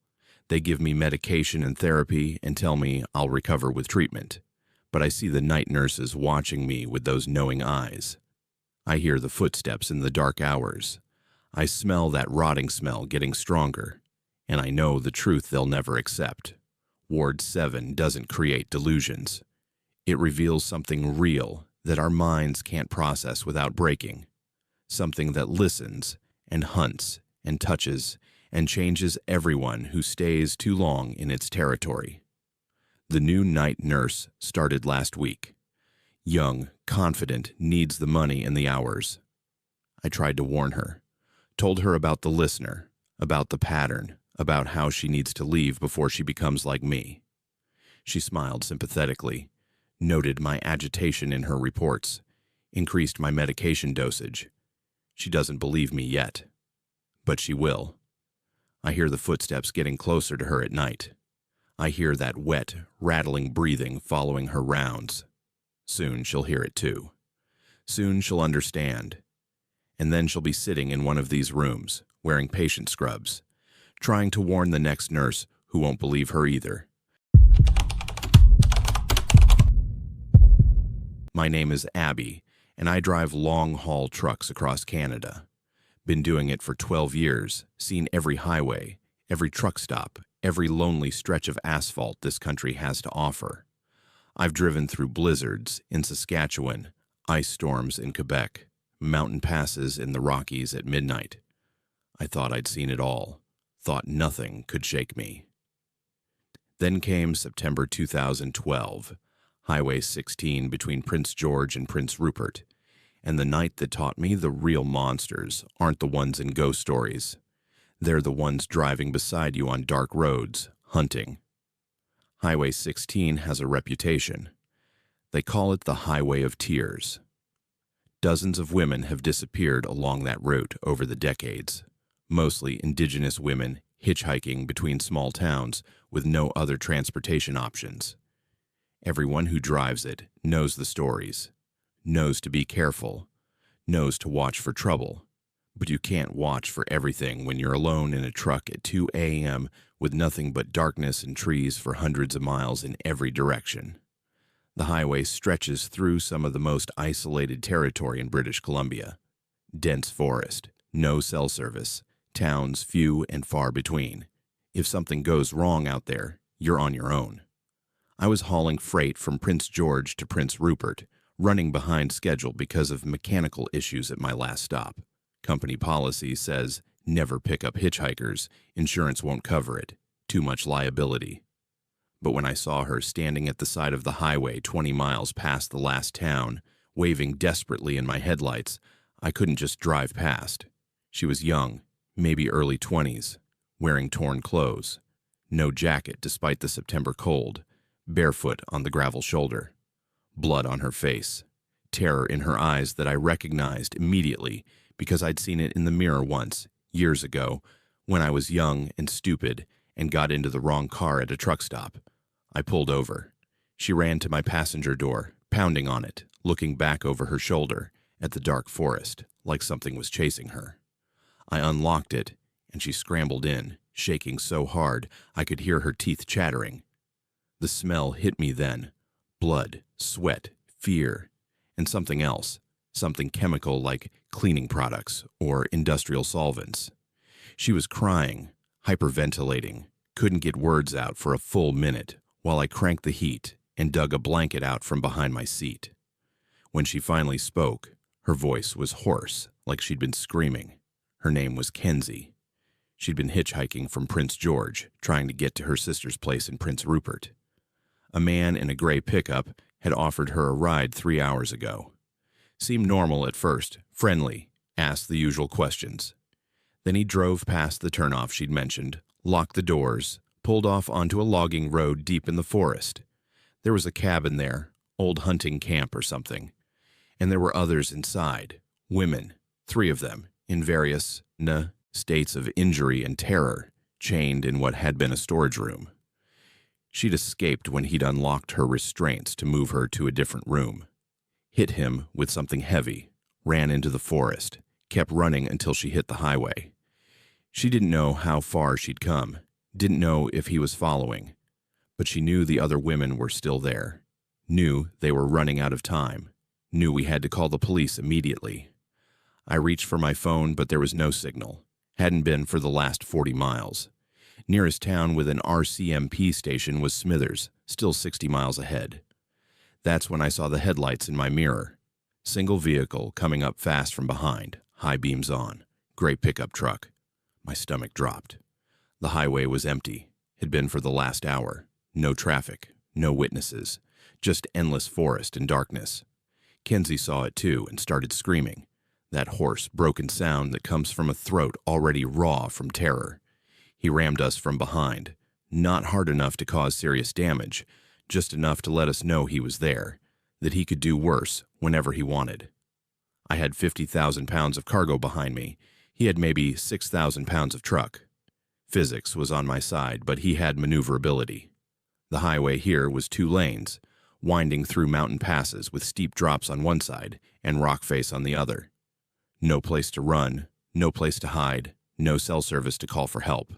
They give me medication and therapy and tell me I'll recover with treatment. But I see the night nurses watching me with those knowing eyes. I hear the footsteps in the dark hours. I smell that rotting smell getting stronger. And I know the truth they'll never accept. Ward 7 doesn't create delusions. It reveals something real that our minds can't process without breaking. Something that listens and hunts and touches and changes everyone who stays too long in its territory. The new night nurse started last week. Young, confident, needs the money and the hours. I tried to warn her, told her about the listener, about the pattern, about how she needs to leave before she becomes like me. She smiled sympathetically, noted my agitation in her reports, increased my medication dosage. She doesn't believe me yet, but she will. I hear the footsteps getting closer to her at night. I hear that wet, rattling breathing following her rounds. Soon she'll hear it too. Soon she'll understand. And then she'll be sitting in one of these rooms, wearing patient scrubs, trying to warn the next nurse who won't believe her either. My name is Abby, and I drive long-haul trucks across Canada. Been doing it for 12 years, seen every highway, every truck stop, every lonely stretch of asphalt this country has to offer. I've driven through blizzards in Saskatchewan, ice storms in Quebec, mountain passes in the Rockies at midnight. I thought I'd seen it all, thought nothing could shake me. Then came September 2012, Highway 16 between Prince George and Prince Rupert, and the night that taught me the real monsters aren't the ones in ghost stories. They're the ones driving beside you on dark roads, hunting. Highway 16 has a reputation. They call it the Highway of Tears. Dozens of women have disappeared along that route over the decades, mostly Indigenous women hitchhiking between small towns with no other transportation options. Everyone who drives it knows the stories, knows to be careful, knows to watch for trouble. But you can't watch for everything when you're alone in a truck at 2 a.m. with nothing but darkness and trees for hundreds of miles in every direction. The highway stretches through some of the most isolated territory in British Columbia. Dense forest, no cell service, towns few and far between. If something goes wrong out there, you're on your own. I was hauling freight from Prince George to Prince Rupert, running behind schedule because of mechanical issues at my last stop. Company policy says, never pick up hitchhikers, insurance won't cover it, too much liability. But when I saw her standing at the side of the highway 20 miles past the last town, waving desperately in my headlights, I couldn't just drive past. She was young, maybe early 20s, wearing torn clothes, no jacket despite the September cold, barefoot on the gravel shoulder, blood on her face, terror in her eyes that I recognized immediately because I'd seen it in the mirror once, years ago, when I was young and stupid and got into the wrong car at a truck stop. I pulled over. She ran to my passenger door, pounding on it, looking back over her shoulder at the dark forest, like something was chasing her. I unlocked it, and she scrambled in, shaking so hard I could hear her teeth chattering. The smell hit me then. Blood, sweat, fear, and something else. something chemical like cleaning products or industrial solvents. She was crying, hyperventilating, couldn't get words out for a full minute while I cranked the heat and dug a blanket out from behind my seat. When she finally spoke, her voice was hoarse, like she'd been screaming. Her name was Kenzie. She'd been hitchhiking from Prince George, trying to get to her sister's place in Prince Rupert. A man in a gray pickup had offered her a ride 3 hours ago. Seemed normal at first, friendly, asked the usual questions. Then he drove past the turnoff she'd mentioned, locked the doors, pulled off onto a logging road deep in the forest. There was a cabin there, old hunting camp or something, and there were others inside, women, 3 of them, in various states of injury and terror, chained in what had been a storage room. She'd escaped when he'd unlocked her restraints to move her to a different room. Hit him with something heavy, ran into the forest, kept running until she hit the highway. She didn't know how far she'd come, didn't know if he was following, but she knew the other women were still there, knew they were running out of time, knew we had to call the police immediately. I reached for my phone, but there was no signal. Hadn't been for the last 40 miles. Nearest town with an RCMP station was Smithers, still 60 miles ahead. That's when I saw the headlights in my mirror. Single vehicle coming up fast from behind, high beams on, gray pickup truck. My stomach dropped. The highway was empty, had been for the last hour. No traffic, no witnesses, just endless forest and darkness. Kenzie saw it too and started screaming. That hoarse, broken sound that comes from a throat already raw from terror. He rammed us from behind, not hard enough to cause serious damage, just enough to let us know he was there, that he could do worse whenever he wanted. I had 50,000 pounds of cargo behind me. He had maybe 6,000 pounds of truck. Physics was on my side, but he had maneuverability. The highway here was 2 lanes, winding through mountain passes with steep drops on one side and rock face on the other. No place to run, no place to hide, no cell service to call for help.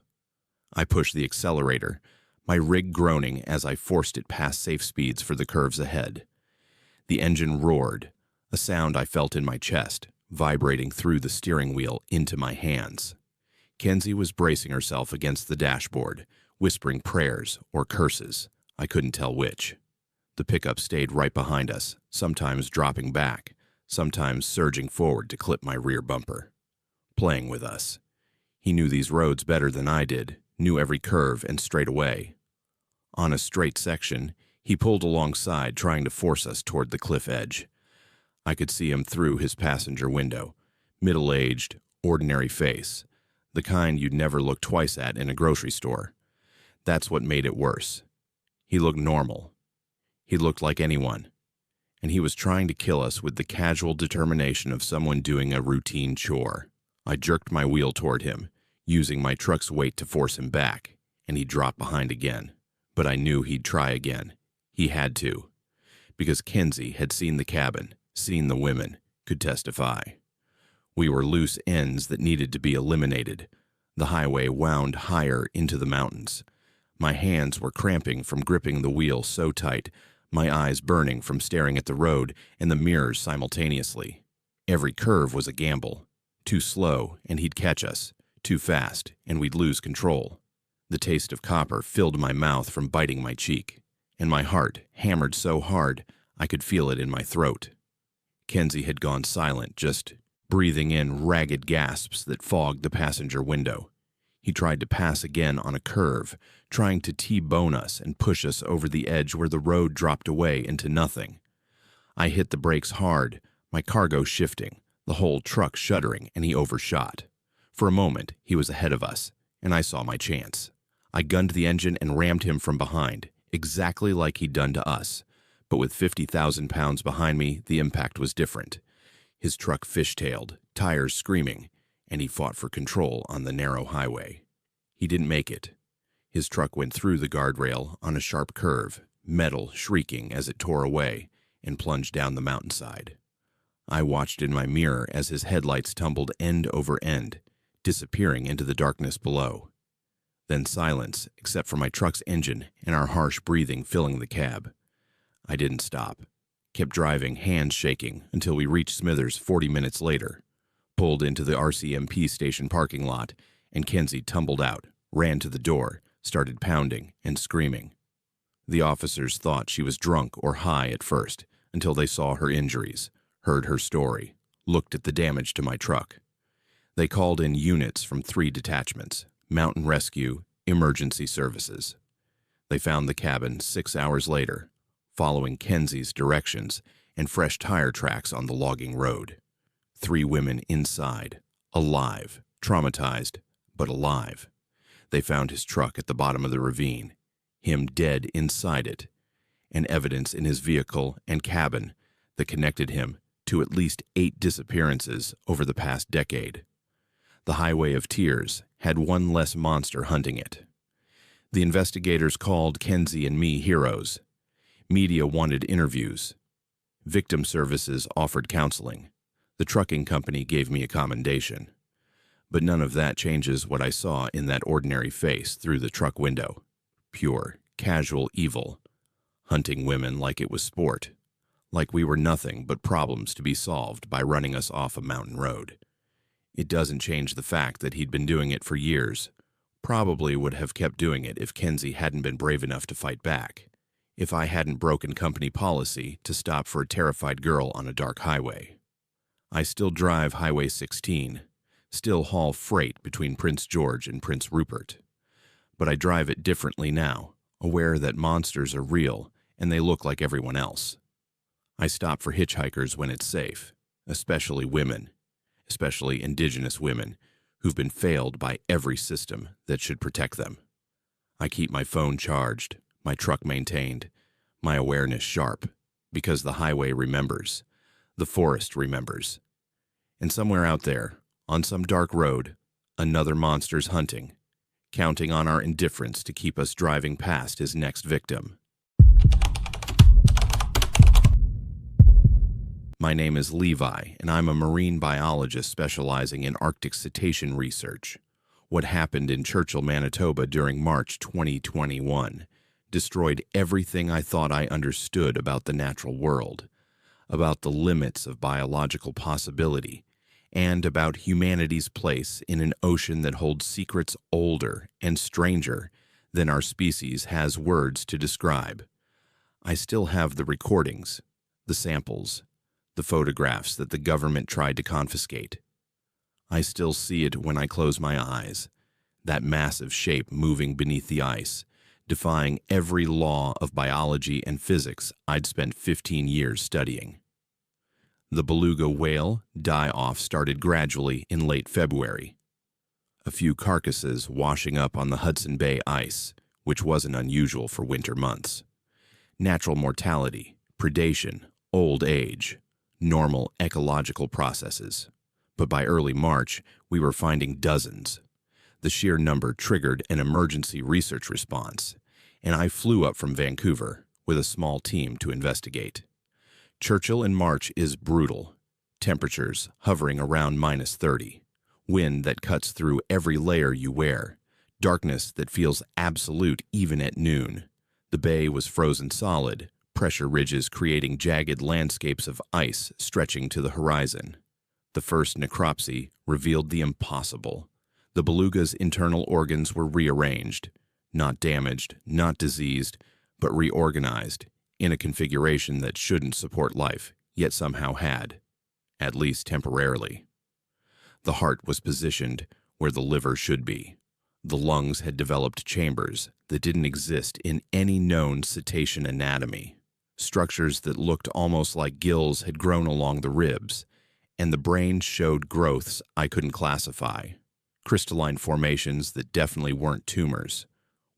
I pushed the accelerator, my rig groaning as I forced it past safe speeds for the curves ahead. The engine roared, a sound I felt in my chest, vibrating through the steering wheel into my hands. Kenzie was bracing herself against the dashboard, whispering prayers or curses. I couldn't tell which. The pickup stayed right behind us, sometimes dropping back, sometimes surging forward to clip my rear bumper. Playing with us. He knew these roads better than I did, knew every curve and straightaway. On a straight section, he pulled alongside, trying to force us toward the cliff edge. I could see him through his passenger window. Middle-aged, ordinary face. The kind you'd never look twice at in a grocery store. That's what made it worse. He looked normal. He looked like anyone. And he was trying to kill us with the casual determination of someone doing a routine chore. I jerked my wheel toward him, using my truck's weight to force him back, and he dropped behind again. But I knew he'd try again. He had to. Because Kenzie had seen the cabin, seen the women, could testify. We were loose ends that needed to be eliminated. The highway wound higher into the mountains. My hands were cramping from gripping the wheel so tight, my eyes burning from staring at the road and the mirrors simultaneously. Every curve was a gamble. Too slow, and he'd catch us. Too fast, and we'd lose control. The taste of copper filled my mouth from biting my cheek, and my heart hammered so hard I could feel it in my throat. Kenzie had gone silent, just breathing in ragged gasps that fogged the passenger window. He tried to pass again on a curve, trying to T-bone us and push us over the edge where the road dropped away into nothing. I hit the brakes hard, my cargo shifting, the whole truck shuddering, and he overshot. For a moment, he was ahead of us, and I saw my chance. I gunned the engine and rammed him from behind, exactly like he'd done to us. But with 50,000 pounds behind me, the impact was different. His truck fishtailed, tires screaming, and he fought for control on the narrow highway. He didn't make it. His truck went through the guardrail on a sharp curve, metal shrieking as it tore away, and plunged down the mountainside. I watched in my mirror as his headlights tumbled end over end, disappearing into the darkness below. Then silence, except for my truck's engine and our harsh breathing filling the cab. I didn't stop. Kept driving, hands shaking, until we reached Smithers 40 minutes later. Pulled into the RCMP station parking lot, and Kenzie tumbled out, ran to the door, started pounding and screaming. The officers thought she was drunk or high at first, until they saw her injuries, heard her story, looked at the damage to my truck. They called in units from 3 detachments: Mountain Rescue, Emergency Services. They found the cabin 6 hours later, following Kenzie's directions and fresh tire tracks on the logging road. 3 women inside, alive, traumatized, but alive. They found his truck at the bottom of the ravine, him dead inside it, and evidence in his vehicle and cabin that connected him to at least 8 disappearances over the past decade. The Highway of Tears had one less monster hunting it. The investigators called Kenzie and me heroes. Media wanted interviews. Victim services offered counseling. The trucking company gave me a commendation. But none of that changes what I saw in that ordinary face through the truck window. Pure, casual evil. Hunting women like it was sport. Like we were nothing but problems to be solved by running us off a mountain road. It doesn't change the fact that he'd been doing it for years. Probably would have kept doing it if Kenzie hadn't been brave enough to fight back. If I hadn't broken company policy to stop for a terrified girl on a dark highway. I still drive Highway 16, still haul freight between Prince George and Prince Rupert. But I drive it differently now, aware that monsters are real and they look like everyone else. I stop for hitchhikers when it's safe, especially women, especially indigenous women who've been failed by every system that should protect them. I keep my phone charged, my truck maintained, my awareness sharp, because the highway remembers, the forest remembers. And somewhere out there, on some dark road, another monster's hunting, counting on our indifference to keep us driving past his next victim. My name is Levi, and I'm a marine biologist specializing in Arctic cetacean research. What happened in Churchill, Manitoba during March 2021 destroyed everything I thought I understood about the natural world, about the limits of biological possibility, and about humanity's place in an ocean that holds secrets older and stranger than our species has words to describe. I still have the recordings, the samples, the photographs that the government tried to confiscate. I still see it when I close my eyes, that massive shape moving beneath the ice, defying every law of biology and physics I'd spent 15 years studying. The beluga whale die-off started gradually in late February. A few carcasses washing up on the Hudson Bay ice, which wasn't unusual for winter months. Natural mortality, predation, old age, normal ecological processes. But by early March, we were finding dozens. The sheer number triggered an emergency research response, and I flew up from Vancouver with a small team to investigate. Churchill in March is brutal. Temperatures hovering around -30. Wind that cuts through every layer you wear. Darkness that feels absolute even at noon. The bay was frozen solid, pressure ridges creating jagged landscapes of ice stretching to the horizon. The first necropsy revealed the impossible. The beluga's internal organs were rearranged, not damaged, not diseased, but reorganized in a configuration that shouldn't support life, yet somehow had, at least temporarily. The heart was positioned where the liver should be. The lungs had developed chambers that didn't exist in any known cetacean anatomy. Structures that looked almost like gills had grown along the ribs, and the brain showed growths I couldn't classify. Crystalline formations that definitely weren't tumors,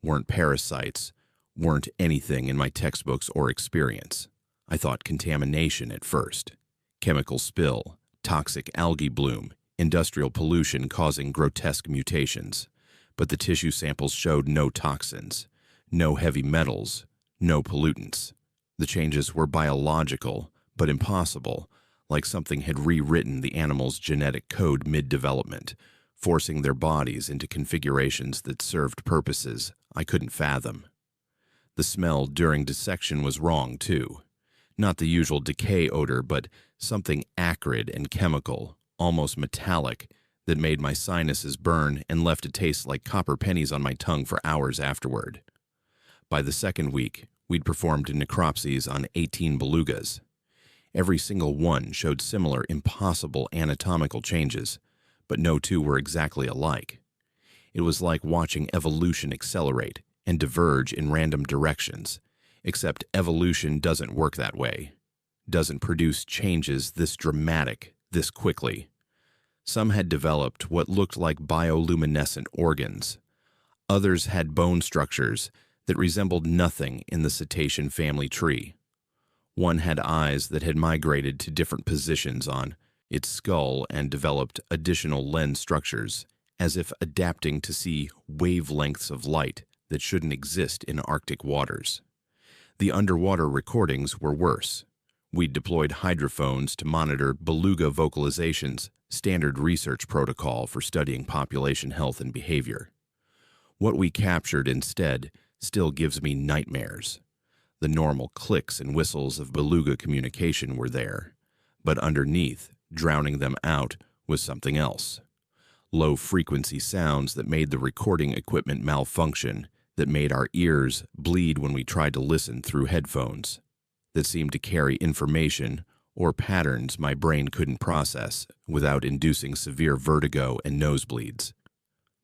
weren't parasites, weren't anything in my textbooks or experience. I thought contamination at first. Chemical spill, toxic algae bloom, industrial pollution causing grotesque mutations. But the tissue samples showed no toxins, no heavy metals, no pollutants. The changes were biological, but impossible, like something had rewritten the animal's genetic code mid-development, forcing their bodies into configurations that served purposes I couldn't fathom. The smell during dissection was wrong, too. Not the usual decay odor, but something acrid and chemical, almost metallic, that made my sinuses burn and left a taste like copper pennies on my tongue for hours afterward. By the second week, we'd performed necropsies on 18 belugas. Every single one showed similar impossible anatomical changes, but no two were exactly alike. It was like watching evolution accelerate and diverge in random directions, except evolution doesn't work that way, doesn't produce changes this dramatic, this quickly. Some had developed what looked like bioluminescent organs. Others had bone structures that resembled nothing in the cetacean family tree. One had eyes that had migrated to different positions on its skull and developed additional lens structures, as if adapting to see wavelengths of light that shouldn't exist in Arctic waters. The underwater recordings were worse. We'd deployed hydrophones to monitor beluga vocalizations, standard research protocol for studying population health and behavior. What we captured instead still gives me nightmares. The normal clicks and whistles of beluga communication were there, but underneath, drowning them out, was something else. Low-frequency sounds that made the recording equipment malfunction, that made our ears bleed when we tried to listen through headphones, that seemed to carry information or patterns my brain couldn't process without inducing severe vertigo and nosebleeds.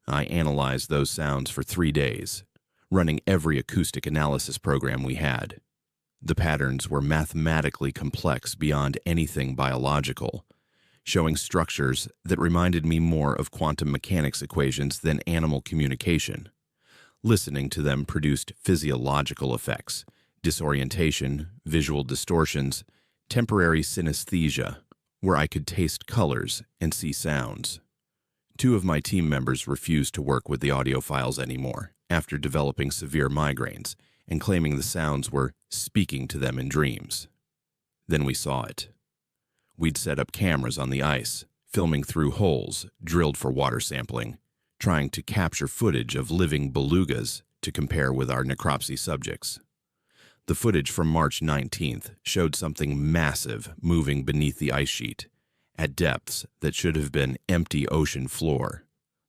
I analyzed those sounds for 3 days, running every acoustic analysis program we had. The patterns were mathematically complex beyond anything biological, showing structures that reminded me more of quantum mechanics equations than animal communication. Listening to them produced physiological effects, disorientation, visual distortions, temporary synesthesia, where I could taste colors and see sounds. 2 of my team members refused to work with the audio files anymore after developing severe migraines and claiming the sounds were speaking to them in dreams. Then we saw it. We'd set up cameras on the ice, filming through holes drilled for water sampling, trying to capture footage of living belugas to compare with our necropsy subjects. The footage from March 19th showed something massive moving beneath the ice sheet, at depths that should have been empty ocean floor.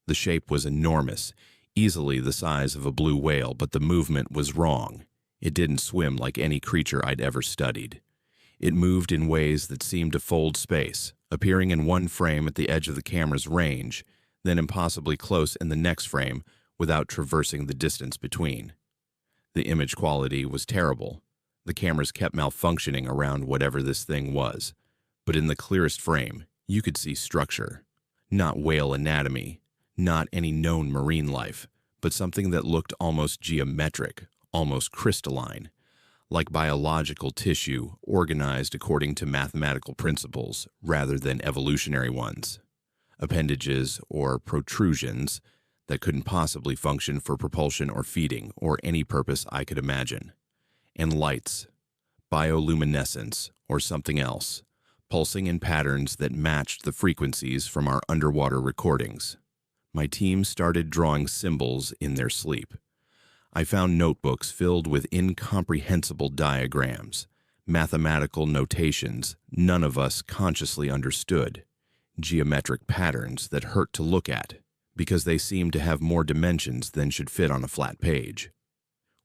The shape was enormous, easily the size of a blue whale, but the movement was wrong. It didn't swim like any creature I'd ever studied. It moved in ways that seemed to fold space, appearing in one frame at the edge of the camera's range, then impossibly close in the next frame without traversing the distance between. The image quality was terrible. The cameras kept malfunctioning around whatever this thing was, but in the clearest frame, you could see structure. Not whale anatomy, not any known marine life, but something that looked almost geometric, almost crystalline, like biological tissue organized according to mathematical principles rather than evolutionary ones. Appendages or protrusions that couldn't possibly function for propulsion or feeding or any purpose I could imagine. And lights, bioluminescence or something else, pulsing in patterns that matched the frequencies from our underwater recordings. My team started drawing symbols in their sleep. I found notebooks filled with incomprehensible diagrams, mathematical notations none of us consciously understood, geometric patterns that hurt to look at because they seemed to have more dimensions than should fit on a flat page.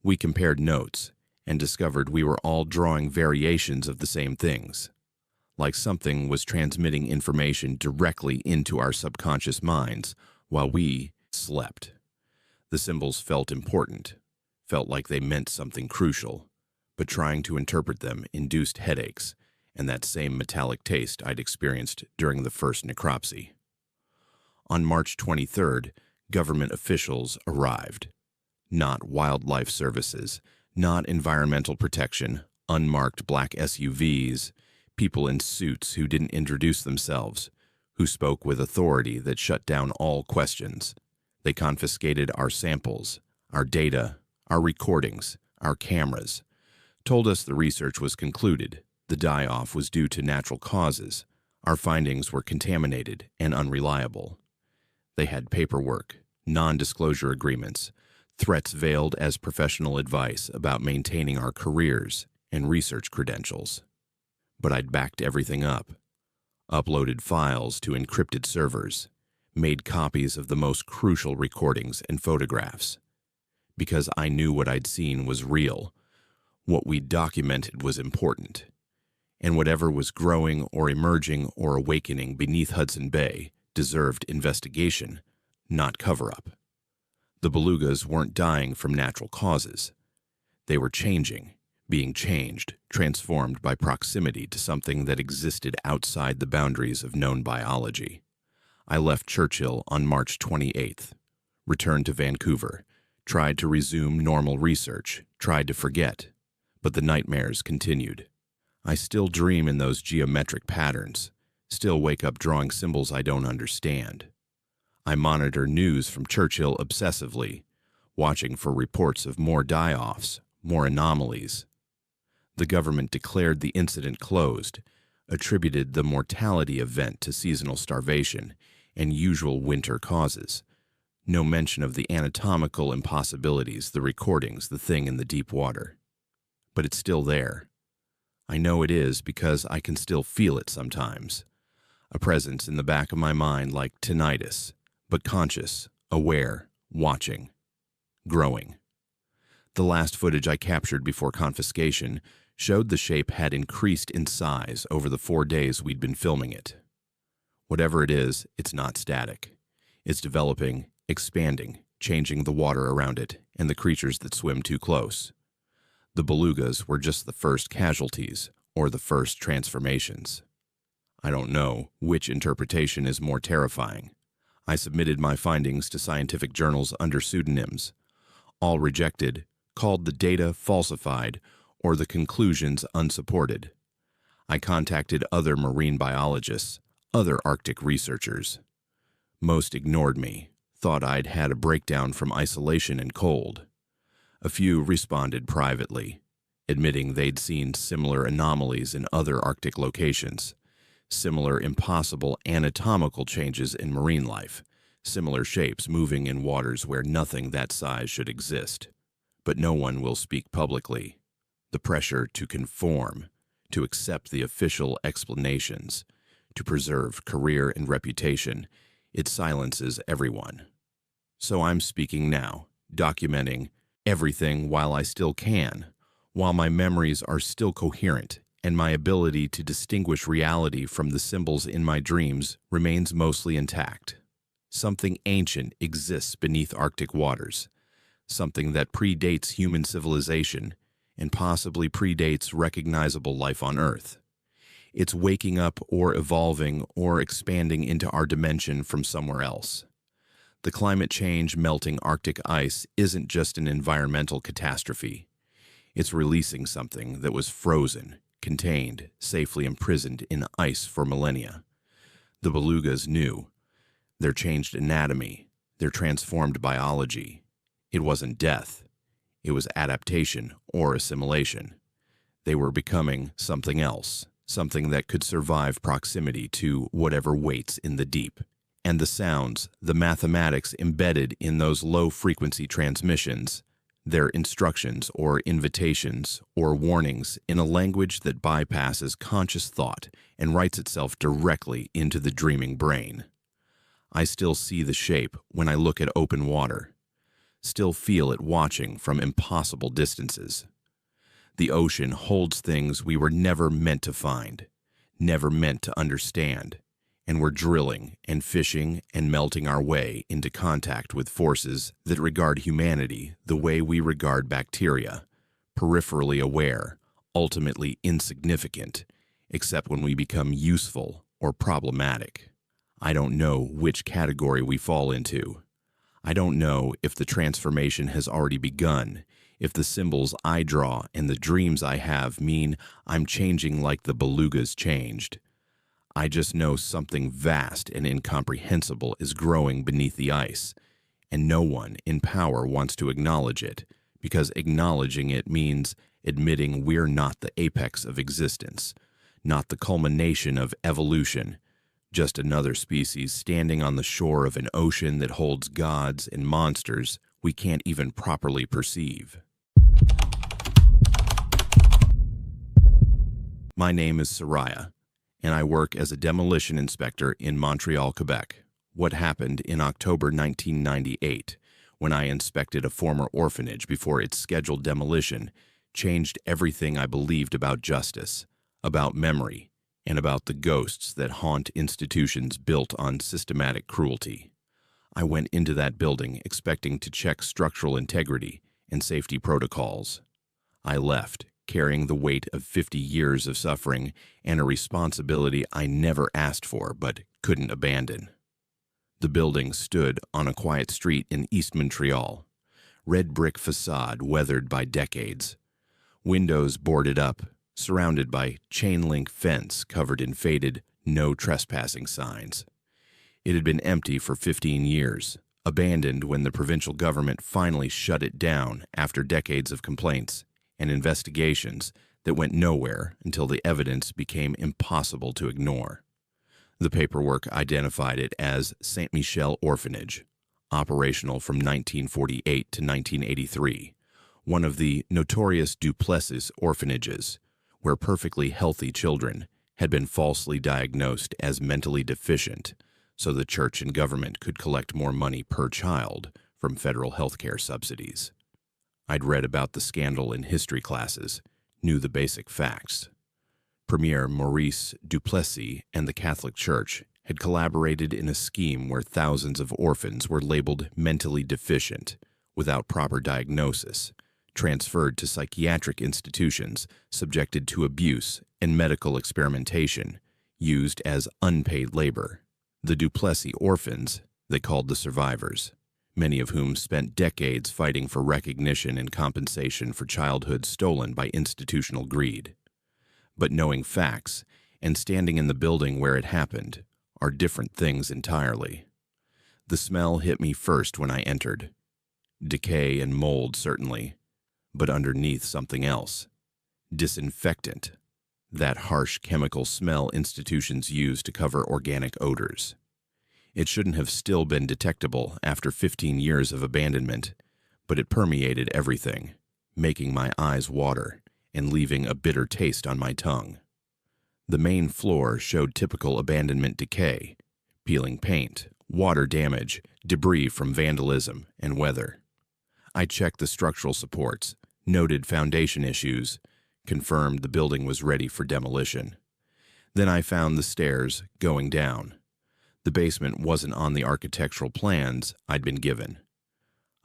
We compared notes and discovered we were all drawing variations of the same things, like something was transmitting information directly into our subconscious minds while we slept. The symbols felt important, felt like they meant something crucial, but trying to interpret them induced headaches and that same metallic taste I'd experienced during the first necropsy. On March 23rd, government officials arrived. Not wildlife services, not environmental protection, unmarked black SUVs, people in suits who didn't introduce themselves, who spoke with authority that shut down all questions. They confiscated our samples, our data, our recordings, our cameras, told us the research was concluded, the die-off was due to natural causes, our findings were contaminated and unreliable. They had paperwork, non-disclosure agreements, threats veiled as professional advice about maintaining our careers and research credentials. But I'd backed everything up, uploaded files to encrypted servers, made copies of the most crucial recordings and photographs. Because I knew what I'd seen was real, what we'd documented was important, and whatever was growing or emerging or awakening beneath Hudson Bay deserved investigation, not cover-up. The belugas weren't dying from natural causes. They were changing, being changed, transformed by proximity to something that existed outside the boundaries of known biology. I left Churchill on March 28th, returned to Vancouver, tried to resume normal research, tried to forget, but the nightmares continued. I still dream in those geometric patterns, still wake up drawing symbols I don't understand. I monitor news from Churchill obsessively, watching for reports of more die-offs, more anomalies. The government declared the incident closed, attributed the mortality event to seasonal starvation and usual winter causes. No mention of the anatomical impossibilities, the recordings, the thing in the deep water. But it's still there. I know it is because I can still feel it sometimes. A presence in the back of my mind like tinnitus, but conscious, aware, watching, growing. The last footage I captured before confiscation showed the shape had increased in size over the 4 days we'd been filming it. Whatever it is, it's not static. It's developing, expanding, changing the water around it and the creatures that swim too close. The belugas were just the first casualties or the first transformations. I don't know which interpretation is more terrifying. I submitted my findings to scientific journals under pseudonyms. All rejected, called the data falsified or the conclusions unsupported. I contacted other marine biologists, other Arctic researchers. Most ignored me, thought I'd had a breakdown from isolation and cold. A few responded privately, admitting they'd seen similar anomalies in other Arctic locations, similar impossible anatomical changes in marine life, similar shapes moving in waters where nothing that size should exist. But no one will speak publicly. The pressure to conform, to accept the official explanations, to preserve career and reputation, it silences everyone. So I'm speaking now, documenting everything while I still can, while my memories are still coherent and my ability to distinguish reality from the symbols in my dreams remains mostly intact. Something ancient exists beneath Arctic waters, something that predates human civilization and possibly predates recognizable life on Earth. It's waking up or evolving or expanding into our dimension from somewhere else. The climate change melting Arctic ice isn't just an environmental catastrophe. It's releasing something that was frozen, contained, safely imprisoned in ice for millennia. The belugas knew. Their changed anatomy, their transformed biology. It wasn't death. It was adaptation or assimilation. They were becoming something else, something that could survive proximity to whatever waits in the deep. And the sounds, the mathematics embedded in those low-frequency transmissions, their instructions or invitations or warnings in a language that bypasses conscious thought and writes itself directly into the dreaming brain. I still see the shape when I look at open water, still feel it watching from impossible distances. The ocean holds things we were never meant to find, never meant to understand, and we're drilling and fishing and melting our way into contact with forces that regard humanity the way we regard bacteria, peripherally aware, ultimately insignificant, except when we become useful or problematic. I don't know which category we fall into. I don't know if the transformation has already begun, if the symbols I draw and the dreams I have mean I'm changing like the belugas changed. I just know something vast and incomprehensible is growing beneath the ice, and no one in power wants to acknowledge it, because acknowledging it means admitting we're not the apex of existence, not the culmination of evolution, just another species standing on the shore of an ocean that holds gods and monsters we can't even properly perceive. My name is Soraya, and I work as a demolition inspector in Montreal, Quebec. What happened in October 1998, when I inspected a former orphanage before its scheduled demolition, changed everything I believed about justice, about memory, and about the ghosts that haunt institutions built on systematic cruelty. I went into that building expecting to check structural integrity and safety protocols. I left, carrying the weight of 50 years of suffering and a responsibility I never asked for but couldn't abandon. The building stood on a quiet street in East Montreal, red brick facade weathered by decades, windows boarded up, surrounded by chain-link fence covered in faded "no trespassing" signs. It had been empty for 15 years, abandoned when the provincial government finally shut it down after decades of complaints and investigations that went nowhere until the evidence became impossible to ignore. The paperwork identified it as Saint Michel Orphanage, operational from 1948 to 1983, one of the notorious Duplessis orphanages, where perfectly healthy children had been falsely diagnosed as mentally deficient so the church and government could collect more money per child from federal healthcare subsidies. I'd read about the scandal in history classes, knew the basic facts. Premier Maurice Duplessis and the Catholic Church had collaborated in a scheme where thousands of orphans were labeled mentally deficient, without proper diagnosis, transferred to psychiatric institutions, subjected to abuse and medical experimentation, used as unpaid labor. The Duplessis orphans, they called the survivors, many of whom spent decades fighting for recognition and compensation for childhood stolen by institutional greed. But knowing facts and standing in the building where it happened are different things entirely. The smell hit me first when I entered. Decay and mold, certainly, but underneath something else. Disinfectant, that harsh chemical smell institutions use to cover organic odors. It shouldn't have still been detectable after 15 years of abandonment, but it permeated everything, making my eyes water and leaving a bitter taste on my tongue. The main floor showed typical abandonment decay, peeling paint, water damage, debris from vandalism and weather. I checked the structural supports, noted foundation issues, confirmed the building was ready for demolition. Then I found the stairs going down. The basement wasn't on the architectural plans I'd been given.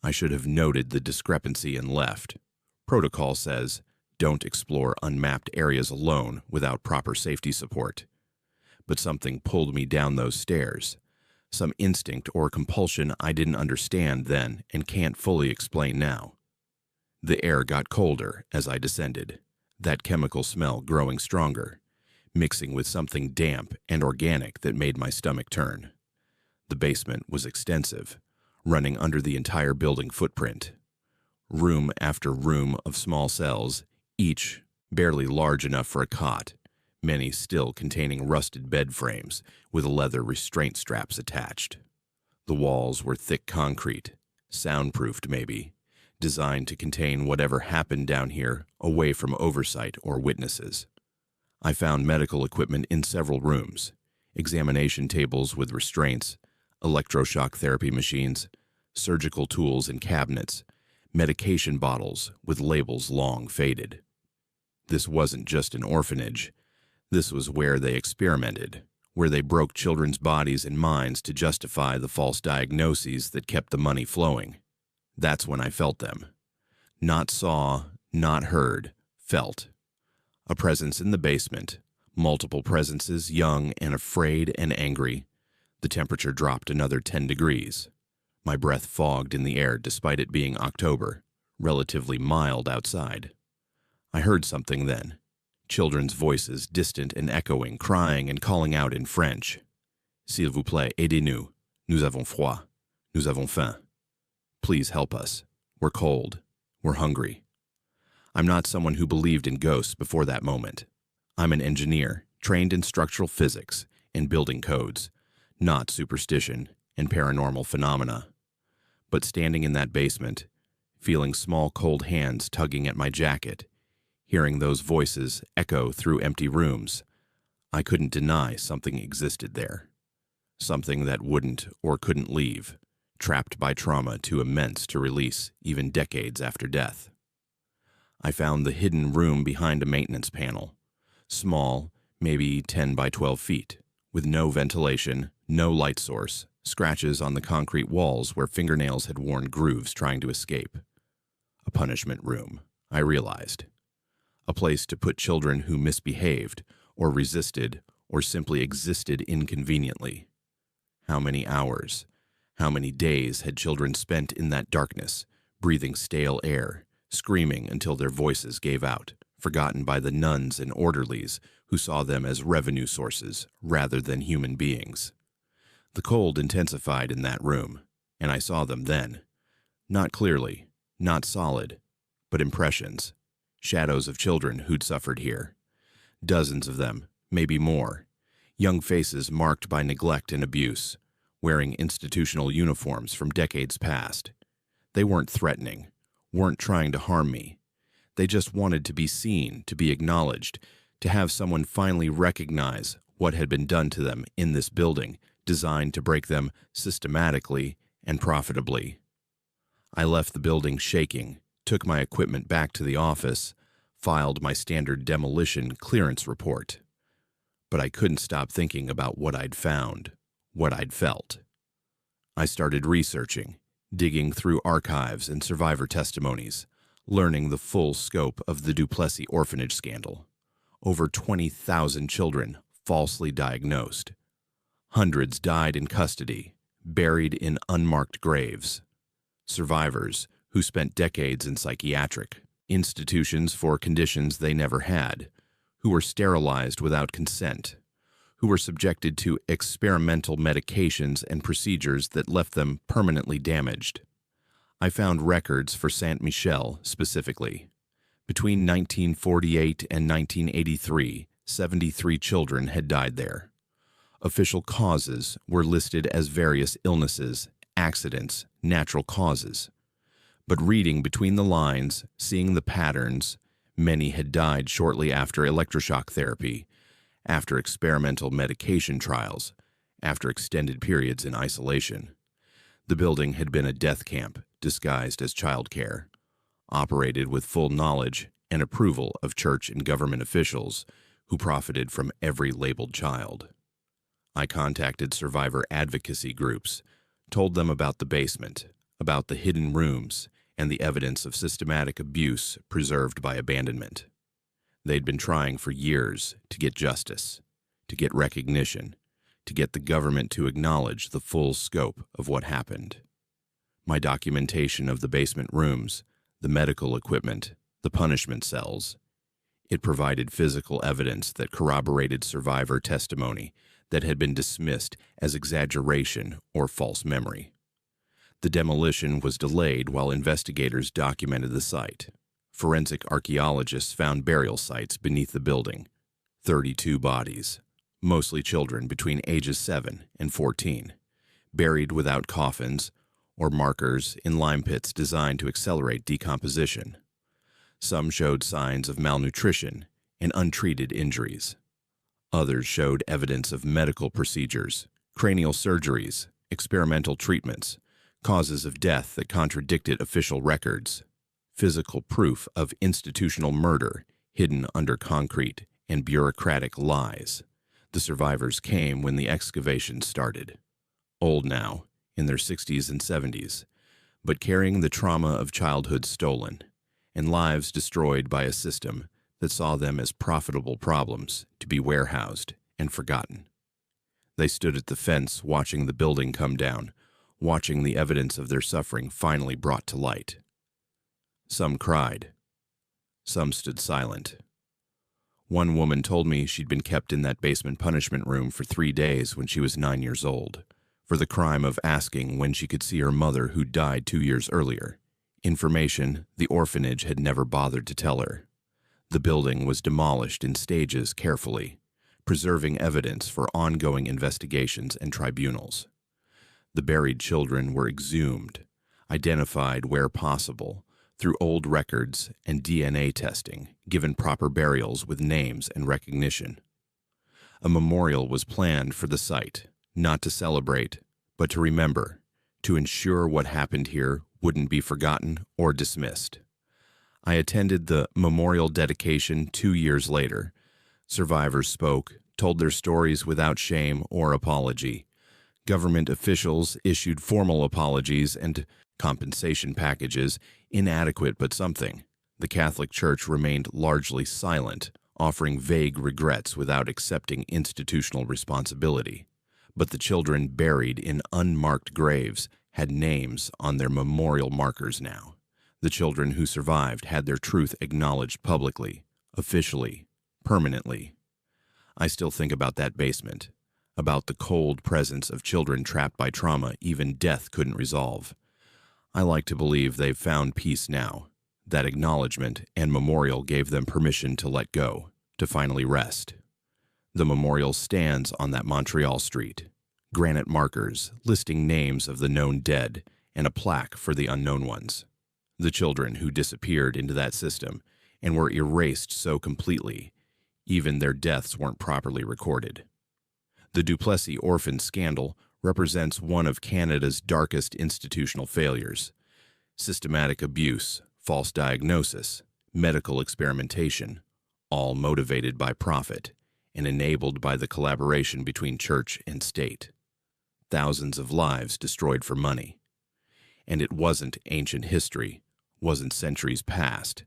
I should have noted the discrepancy and left. Protocol says, don't explore unmapped areas alone without proper safety support. But something pulled me down those stairs. Some instinct or compulsion I didn't understand then and can't fully explain now. The air got colder as I descended, that chemical smell growing stronger, mixing with something damp and organic that made my stomach turn. The basement was extensive, running under the entire building footprint. Room after room of small cells, each barely large enough for a cot, many still containing rusted bed frames with leather restraint straps attached. The walls were thick concrete, soundproofed maybe, designed to contain whatever happened down here away from oversight or witnesses. I found medical equipment in several rooms, examination tables with restraints, electroshock therapy machines, surgical tools in cabinets, medication bottles with labels long faded. This wasn't just an orphanage. This was where they experimented, where they broke children's bodies and minds to justify the false diagnoses that kept the money flowing. That's when I felt them. Not saw, not heard, felt. A presence in the basement, multiple presences, young and afraid and angry. The temperature dropped another 10 degrees. My breath fogged in the air despite it being October, relatively mild outside. I heard something then. Children's voices, distant and echoing, crying and calling out in French. S'il vous plaît, aidez-nous. Nous avons froid. Nous avons faim. Please help us. We're cold. We're hungry. I'm not someone who believed in ghosts before that moment. I'm an engineer, trained in structural physics and building codes, not superstition and paranormal phenomena. But standing in that basement, feeling small cold hands tugging at my jacket, Hearing those voices echo through empty rooms, I couldn't deny something existed there. Something that wouldn't or couldn't leave, trapped by trauma too immense to release even decades after death. I found the hidden room behind a maintenance panel, small, maybe 10 by 12 feet, with no ventilation, no light source, scratches on the concrete walls where fingernails had worn grooves trying to escape. A punishment room, I realized. A place to put children who misbehaved, or resisted, or simply existed inconveniently. How many hours, how many days had children spent in that darkness, breathing stale air, screaming until their voices gave out, forgotten by the nuns and orderlies who saw them as revenue sources rather than human beings. The cold intensified in that room, and I saw them then. Not clearly, not solid, but impressions, shadows of children who'd suffered here. Dozens of them, maybe more. Young faces marked by neglect and abuse, wearing institutional uniforms from decades past. They weren't threatening, weren't trying to harm me. They just wanted to be seen, to be acknowledged, to have someone finally recognize what had been done to them in this building, designed to break them systematically and profitably. I left the building shaking, took my equipment back to the office, filed my standard demolition clearance report. But I couldn't stop thinking about what I'd found, what I'd felt. I started researching, digging through archives and survivor testimonies, learning the full scope of the Duplessis orphanage scandal. Over 20,000 children falsely diagnosed. Hundreds died in custody, buried in unmarked graves. Survivors who spent decades in psychiatric institutions for conditions they never had, who were sterilized without consent, who were subjected to experimental medications and procedures that left them permanently damaged. I found records for Saint Michel specifically. Between 1948 and 1983, 73 children had died there. Official causes were listed as various illnesses, accidents, natural causes. But reading between the lines, seeing the patterns, many had died shortly after electroshock therapy, after experimental medication trials, after extended periods in isolation. The building had been a death camp disguised as childcare, operated with full knowledge and approval of church and government officials who profited from every labeled child. I contacted survivor advocacy groups, told them about the basement, about the hidden rooms, and the evidence of systematic abuse preserved by abandonment. They'd been trying for years to get justice, to get recognition, to get the government to acknowledge the full scope of what happened. My documentation of the basement rooms, the medical equipment, the punishment cells, it provided physical evidence that corroborated survivor testimony that had been dismissed as exaggeration or false memory. The demolition was delayed while investigators documented the site. Forensic archaeologists found burial sites beneath the building. 32 bodies, mostly children between ages 7 and 14, buried without coffins or markers in lime pits designed to accelerate decomposition. Some showed signs of malnutrition and untreated injuries. Others showed evidence of medical procedures, cranial surgeries, experimental treatments, causes of death that contradicted official records, physical proof of institutional murder hidden under concrete and bureaucratic lies. The survivors came when the excavations started. Old now, in their 60s and 70s, but carrying the trauma of childhood stolen and lives destroyed by a system that saw them as profitable problems to be warehoused and forgotten. They stood at the fence watching the building come down, watching the evidence of their suffering finally brought to light. Some cried. Some stood silent. One woman told me she'd been kept in that basement punishment room for 3 days when she was 9 years old, for the crime of asking when she could see her mother who died 2 years earlier, information the orphanage had never bothered to tell her. The building was demolished in stages carefully, preserving evidence for ongoing investigations and tribunals. The buried children were exhumed, identified where possible, through old records and DNA testing, given proper burials with names and recognition. A memorial was planned for the site, not to celebrate, but to remember, to ensure what happened here wouldn't be forgotten or dismissed. I attended the memorial dedication 2 years later. Survivors spoke, told their stories without shame or apology. Government officials issued formal apologies and compensation packages, inadequate but something. The Catholic Church remained largely silent, offering vague regrets without accepting institutional responsibility. But the children buried in unmarked graves had names on their memorial markers now. The children who survived had their truth acknowledged publicly, officially, permanently. I still think about that basement, about the cold presence of children trapped by trauma even death couldn't resolve. I like to believe they've found peace now. That acknowledgement and memorial gave them permission to let go, to finally rest. The memorial stands on that Montreal street. Granite markers listing names of the known dead and a plaque for the unknown ones. The children who disappeared into that system and were erased so completely, even their deaths weren't properly recorded. The Duplessis orphan scandal represents one of Canada's darkest institutional failures. Systematic abuse, false diagnosis, medical experimentation, all motivated by profit and enabled by the collaboration between church and state. Thousands of lives destroyed for money. And it wasn't ancient history, wasn't centuries past.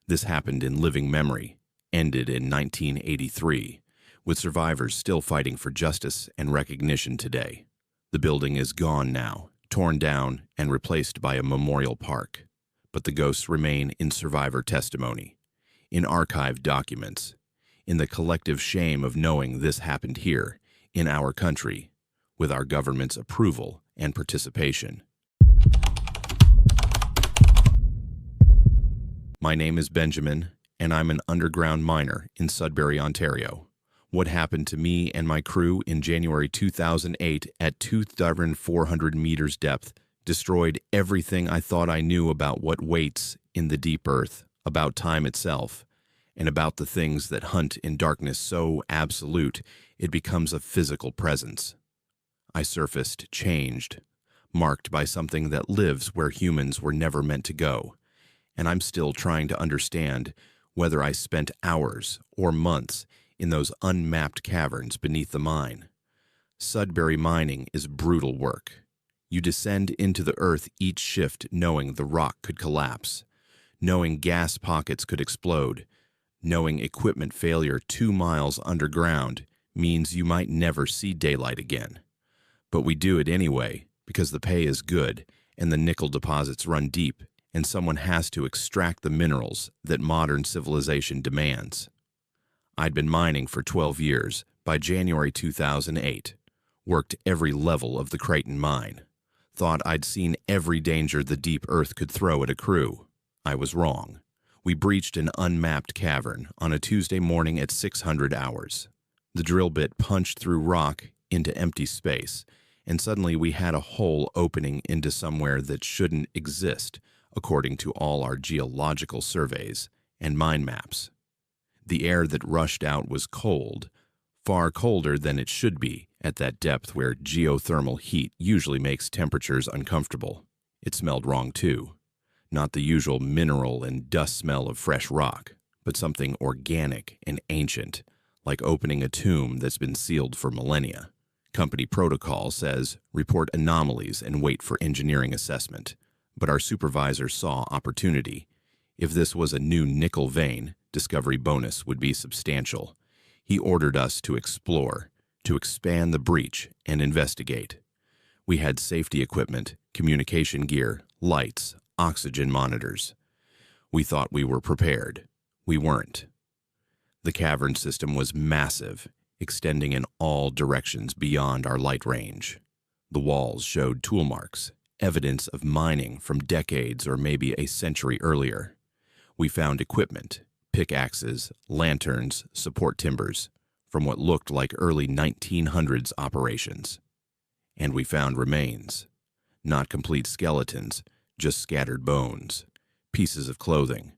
This happened in living memory, ended in 1983, with survivors still fighting for justice and recognition today. The building is gone now, torn down and replaced by a memorial park. But the ghosts remain in survivor testimony, in archived documents, in the collective shame of knowing this happened here, in our country, with our government's approval and participation. My name is Benjamin, and I'm an underground miner in Sudbury, Ontario. What happened to me and my crew in January 2008 at 2,400 meters depth destroyed everything I thought I knew about what waits in the deep earth, about time itself, and about the things that hunt in darkness so absolute it becomes a physical presence. I surfaced changed, marked by something that lives where humans were never meant to go, and I'm still trying to understand whether I spent hours or months in those unmapped caverns beneath the mine. Sudbury mining is brutal work. You descend into the earth each shift knowing the rock could collapse, knowing gas pockets could explode, knowing equipment failure 2 miles underground means you might never see daylight again. But we do it anyway because the pay is good and the nickel deposits run deep and someone has to extract the minerals that modern civilization demands. I'd been mining for 12 years by January 2008, worked every level of the Creighton mine, thought I'd seen every danger the deep earth could throw at a crew. I was wrong. We breached an unmapped cavern on a Tuesday morning at 600 hours. The drill bit punched through rock into empty space, and suddenly we had a hole opening into somewhere that shouldn't exist, according to all our geological surveys and mine maps. The air that rushed out was cold, far colder than it should be at that depth where geothermal heat usually makes temperatures uncomfortable. It smelled wrong too. Not the usual mineral and dust smell of fresh rock, but something organic and ancient, like opening a tomb that's been sealed for millennia. Company protocol says report anomalies and wait for engineering assessment. But our supervisor saw opportunity. If this was a new nickel vein, discovery bonus would be substantial. He ordered us to explore, to expand the breach and investigate. We had safety equipment, communication gear, lights, oxygen monitors. We thought we were prepared. We weren't. The cavern system was massive, extending in all directions beyond our light range. The walls showed tool marks, evidence of mining from decades or maybe a century earlier. We found equipment, pickaxes, lanterns, support timbers, from what looked like early 1900s operations. And we found remains. Not complete skeletons, just scattered bones. Pieces of clothing,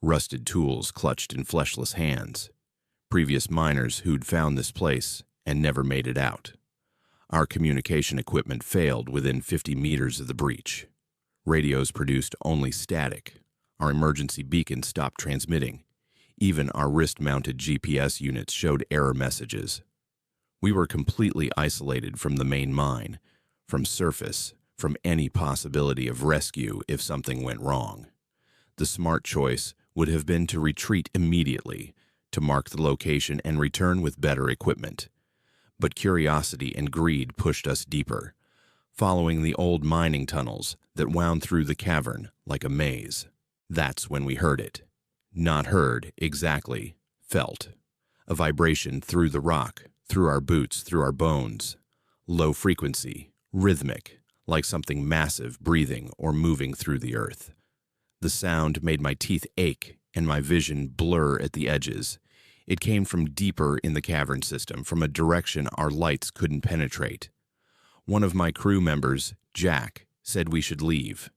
rusted tools clutched in fleshless hands. Previous miners who'd found this place and never made it out. Our communication equipment failed within 50 meters of the breach. Radios produced only static. Our emergency beacon stopped transmitting. Even our wrist-mounted GPS units showed error messages. We were completely isolated from the main mine, from surface, from any possibility of rescue if something went wrong. The smart choice would have been to retreat immediately, to mark the location and return with better equipment. But curiosity and greed pushed us deeper, following the old mining tunnels that wound through the cavern like a maze. That's when we heard it. Not heard, exactly, felt. A vibration through the rock, through our boots, through our bones. Low frequency, rhythmic, like something massive breathing or moving through the earth. The sound made my teeth ache and my vision blur at the edges. It came from deeper in the cavern system, from a direction our lights couldn't penetrate. One of my crew members, Jack, said we should leave.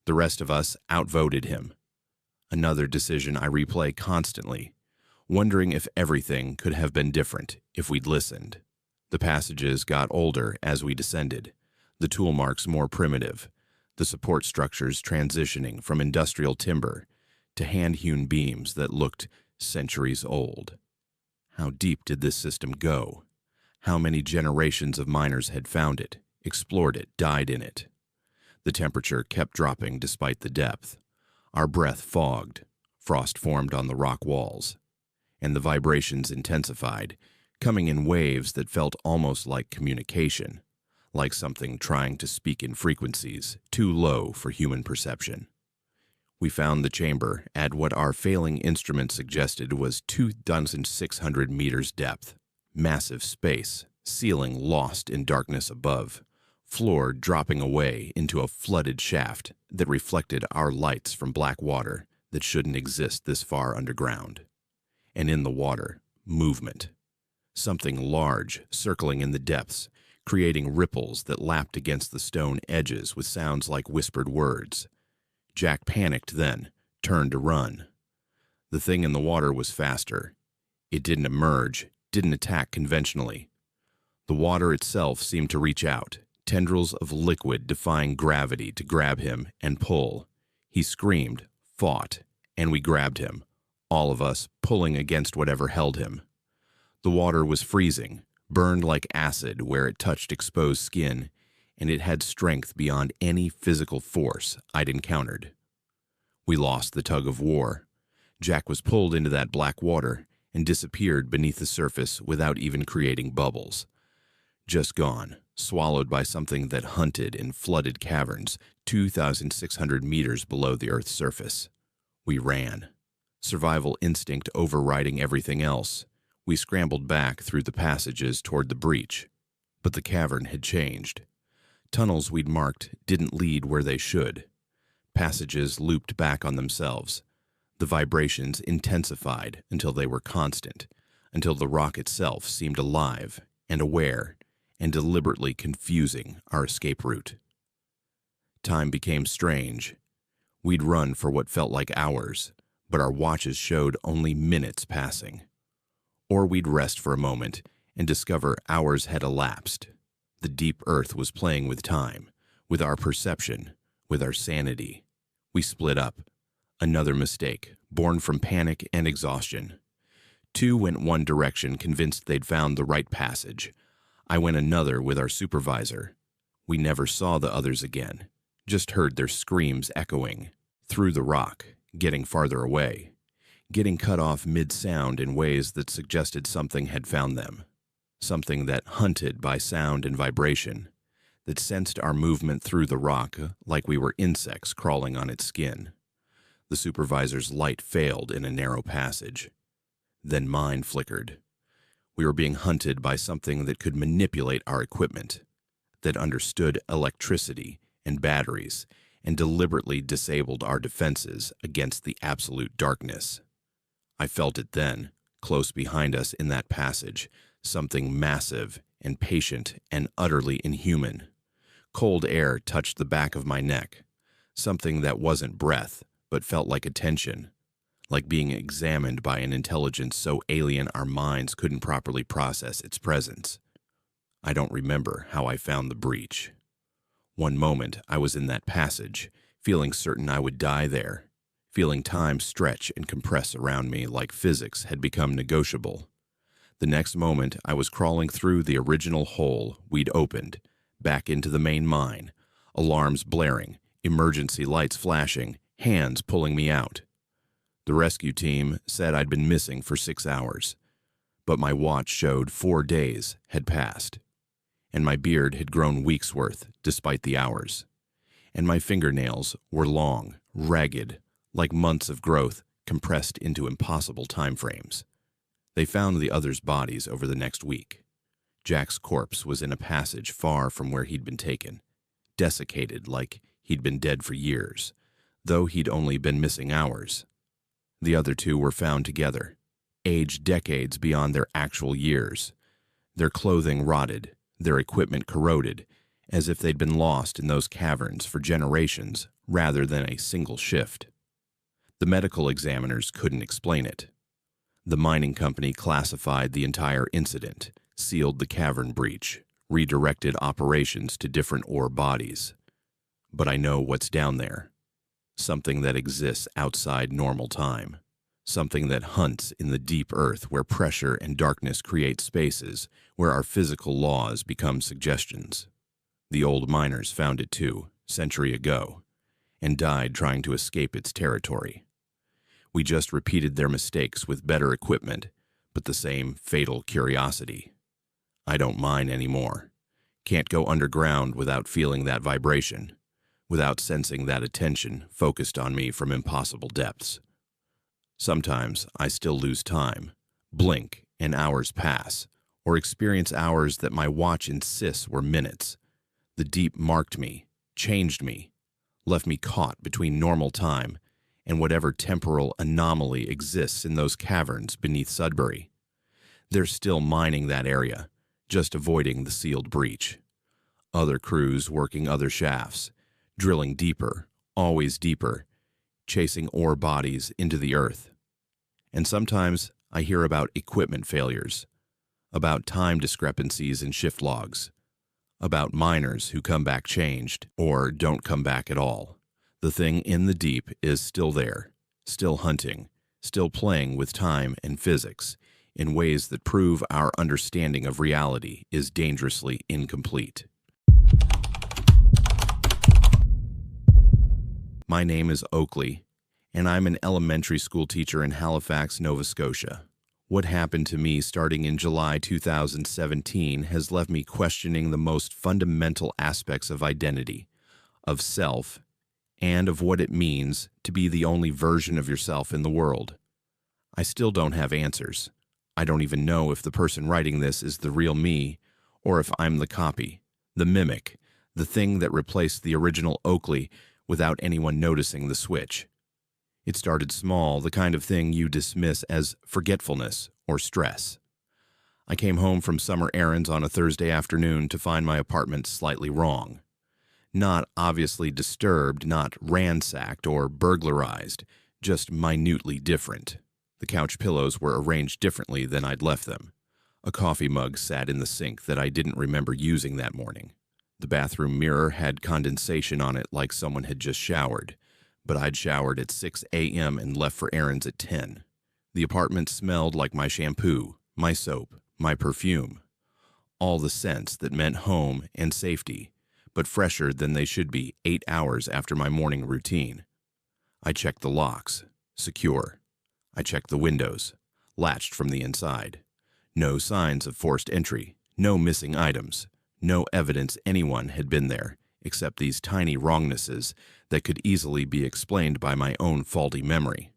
The rest of us outvoted him. Another decision I replay constantly, wondering if everything could have been different if we'd listened. The passages got older as we descended, the tool marks more primitive, the support structures transitioning from industrial timber to hand-hewn beams that looked centuries old. How deep did this system go? How many generations of miners had found it, explored it, died in it? The temperature kept dropping despite the depth. Our breath fogged, frost formed on the rock walls, and the vibrations intensified, coming in waves that felt almost like communication, like something trying to speak in frequencies too low for human perception. We found the chamber at what our failing instrument suggested was 2,600 meters depth. Massive space, ceiling lost in darkness above, floor dropping away into a flooded shaft that reflected our lights from black water that shouldn't exist this far underground. And in the water, movement. Something large circling in the depths, creating ripples that lapped against the stone edges with sounds like whispered words. Jack panicked then, turned to run. The thing in the water was faster. It didn't emerge, didn't attack conventionally. The water itself seemed to reach out, tendrils of liquid defying gravity to grab him and pull. He screamed, fought, and we grabbed him, all of us pulling against whatever held him. The water was freezing, burned like acid where it touched exposed skin, and it had strength beyond any physical force I'd encountered. We lost the tug of war. Jack was pulled into that black water and disappeared beneath the surface without even creating bubbles. Just gone, swallowed by something that hunted in flooded caverns 2,600 meters below the Earth's surface. We ran, survival instinct overriding everything else. We scrambled back through the passages toward the breach, but the cavern had changed. Tunnels we'd marked didn't lead where they should. Passages looped back on themselves. The vibrations intensified until they were constant, until the rock itself seemed alive and aware and deliberately confusing our escape route. Time became strange. We'd run for what felt like hours, but our watches showed only minutes passing. Or we'd rest for a moment and discover hours had elapsed. The deep earth was playing with time, with our perception, with our sanity. We split up. Another mistake, born from panic and exhaustion. Two went one direction, convinced they'd found the right passage. I went another with our supervisor. We never saw the others again, just heard their screams echoing through the rock, getting farther away, getting cut off mid-sound in ways that suggested something had found them. Something that hunted by sound and vibration, that sensed our movement through the rock like we were insects crawling on its skin. The supervisor's light failed in a narrow passage. Then mine flickered. We were being hunted by something that could manipulate our equipment, that understood electricity and batteries and deliberately disabled our defenses against the absolute darkness. I felt it then, close behind us in that passage, something massive and patient and utterly inhuman. Cold air touched the back of my neck, something that wasn't breath, but felt like attention, like being examined by an intelligence so alien our minds couldn't properly process its presence. I don't remember how I found the breach. One moment I was in that passage, feeling certain I would die there, feeling time stretch and compress around me like physics had become negotiable. The next moment I was crawling through the original hole we'd opened, back into the main mine, alarms blaring, emergency lights flashing, hands pulling me out. The rescue team said I'd been missing for 6 hours, but my watch showed 4 days had passed, and my beard had grown weeks' worth despite the hours, and my fingernails were long, ragged, like months of growth compressed into impossible time frames. They found the others' bodies over the next week. Jack's corpse was in a passage far from where he'd been taken, desiccated like he'd been dead for years, though he'd only been missing hours. The other two were found together, aged decades beyond their actual years, their clothing rotted, their equipment corroded, as if they'd been lost in those caverns for generations rather than a single shift. The medical examiners couldn't explain it. The mining company classified the entire incident, sealed the cavern breach, redirected operations to different ore bodies. But I know what's down there. Something that exists outside normal time. Something that hunts in the deep earth where pressure and darkness create spaces where our physical laws become suggestions. The old miners found it too, century ago, and died trying to escape its territory. We just repeated their mistakes with better equipment, but the same fatal curiosity. I don't mine anymore. Can't go underground without feeling that vibration, without sensing that attention focused on me from impossible depths. Sometimes I still lose time, blink, and hours pass, or experience hours that my watch insists were minutes. The deep marked me, changed me, left me caught between normal time and whatever temporal anomaly exists in those caverns beneath Sudbury. They're still mining that area, just avoiding the sealed breach. Other crews working other shafts, drilling deeper, always deeper, chasing ore bodies into the earth. And sometimes I hear about equipment failures, about time discrepancies in shift logs, about miners who come back changed or don't come back at all. The thing in the deep is still there, still hunting, still playing with time and physics in ways that prove our understanding of reality is dangerously incomplete. My name is Oakley, and I'm an elementary school teacher in Halifax, Nova Scotia. What happened to me starting in July 2017 has left me questioning the most fundamental aspects of identity, of self, and of what it means to be the only version of yourself in the world. I still don't have answers. I don't even know if the person writing this is the real me, or if I'm the copy, the mimic, the thing that replaced the original Oakley without anyone noticing the switch. It started small, the kind of thing you dismiss as forgetfulness or stress. I came home from summer errands on a Thursday afternoon to find my apartment slightly wrong. Not obviously disturbed, not ransacked or burglarized, just minutely different. The couch pillows were arranged differently than I'd left them. A coffee mug sat in the sink that I didn't remember using that morning. The bathroom mirror had condensation on it like someone had just showered, but I'd showered at 6 a.m. and left for errands at 10. The apartment smelled like my shampoo, my soap, my perfume. All the scents that meant home and safety, but fresher than they should be 8 hours after my morning routine. I checked the locks, secure. I checked the windows, latched from the inside. No signs of forced entry, no missing items, no evidence anyone had been there, except these tiny wrongnesses that could easily be explained by my own faulty memory.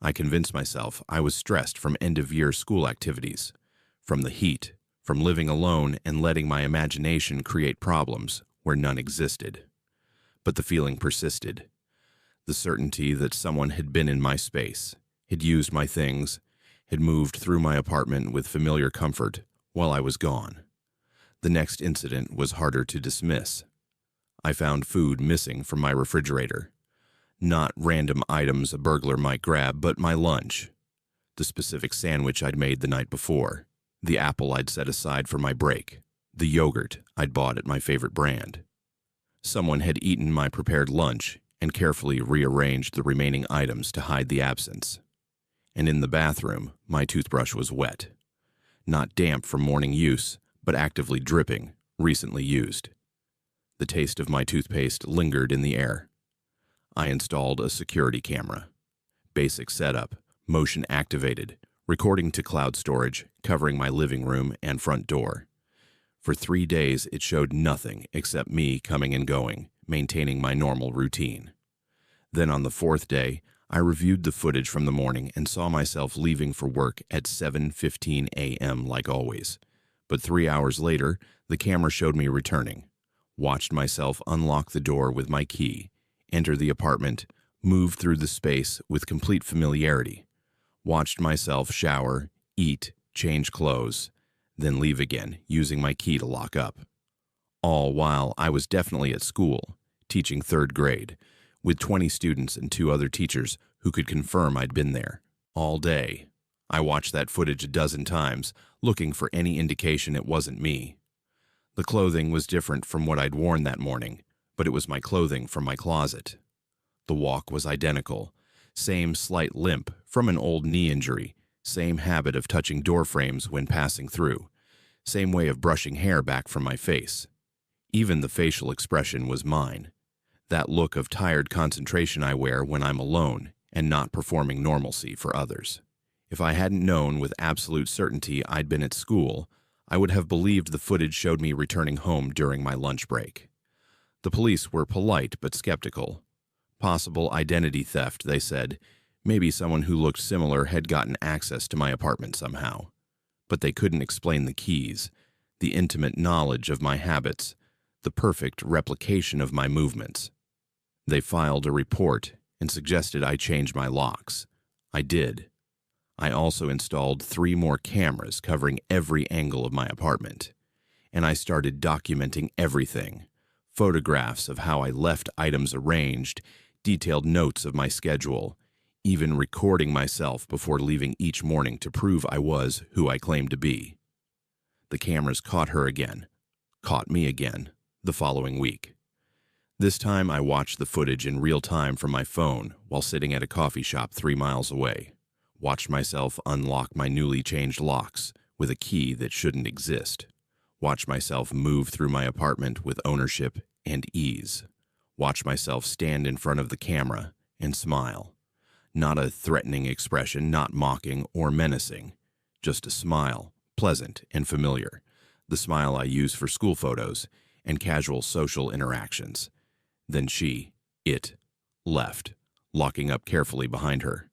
I convinced myself I was stressed from end-of-year school activities, from the heat, from living alone and letting my imagination create problems where none existed. But the feeling persisted. The certainty that someone had been in my space, had used my things, had moved through my apartment with familiar comfort while I was gone. The next incident was harder to dismiss. I found food missing from my refrigerator. Not random items a burglar might grab, but my lunch. The specific sandwich I'd made the night before. The apple I'd set aside for my break. The yogurt I'd bought at my favorite brand. Someone had eaten my prepared lunch and carefully rearranged the remaining items to hide the absence. And in the bathroom, my toothbrush was wet. Not damp from morning use, but actively dripping, recently used. The taste of my toothpaste lingered in the air. I installed a security camera. Basic setup, motion activated, recording to cloud storage, covering my living room and front door. For 3 days, it showed nothing except me coming and going, maintaining my normal routine. Then on the 4th day, I reviewed the footage from the morning and saw myself leaving for work at 7:15 a.m. like always. But 3 hours later, the camera showed me returning. Watched myself unlock the door with my key, enter the apartment, move through the space with complete familiarity. Watched myself shower, eat, change clothes, then leave again, using my key to lock up. All while I was definitely at school, teaching 3rd grade, with 20 students and 2 other teachers who could confirm I'd been there. All day. I watched that footage a dozen times, looking for any indication it wasn't me. The clothing was different from what I'd worn that morning, but it was my clothing from my closet. The walk was identical. Same slight limp from an old knee injury. Same habit of touching door frames when passing through. Same way of brushing hair back from my face. Even the facial expression was mine. That look of tired concentration I wear when I'm alone and not performing normalcy for others. If I hadn't known with absolute certainty I'd been at school, I would have believed the footage showed me returning home during my lunch break. The police were polite but skeptical. Possible identity theft, they said. Maybe someone who looked similar had gotten access to my apartment somehow. But they couldn't explain the keys, the intimate knowledge of my habits, the perfect replication of my movements. They filed a report and suggested I change my locks. I did. I also installed 3 more cameras covering every angle of my apartment. And I started documenting everything. Photographs of how I left items arranged, detailed notes of my schedule, even recording myself before leaving each morning to prove I was who I claimed to be. The cameras caught her again, caught me again, the following week. This time I watched the footage in real time from my phone while sitting at a coffee shop 3 miles away. Watched myself unlock my newly changed locks with a key that shouldn't exist. Watched myself move through my apartment with ownership and ease. Watched myself stand in front of the camera and smile. Not a threatening expression, not mocking or menacing. Just a smile, pleasant and familiar. The smile I use for school photos and casual social interactions. Then it, left, locking up carefully behind her.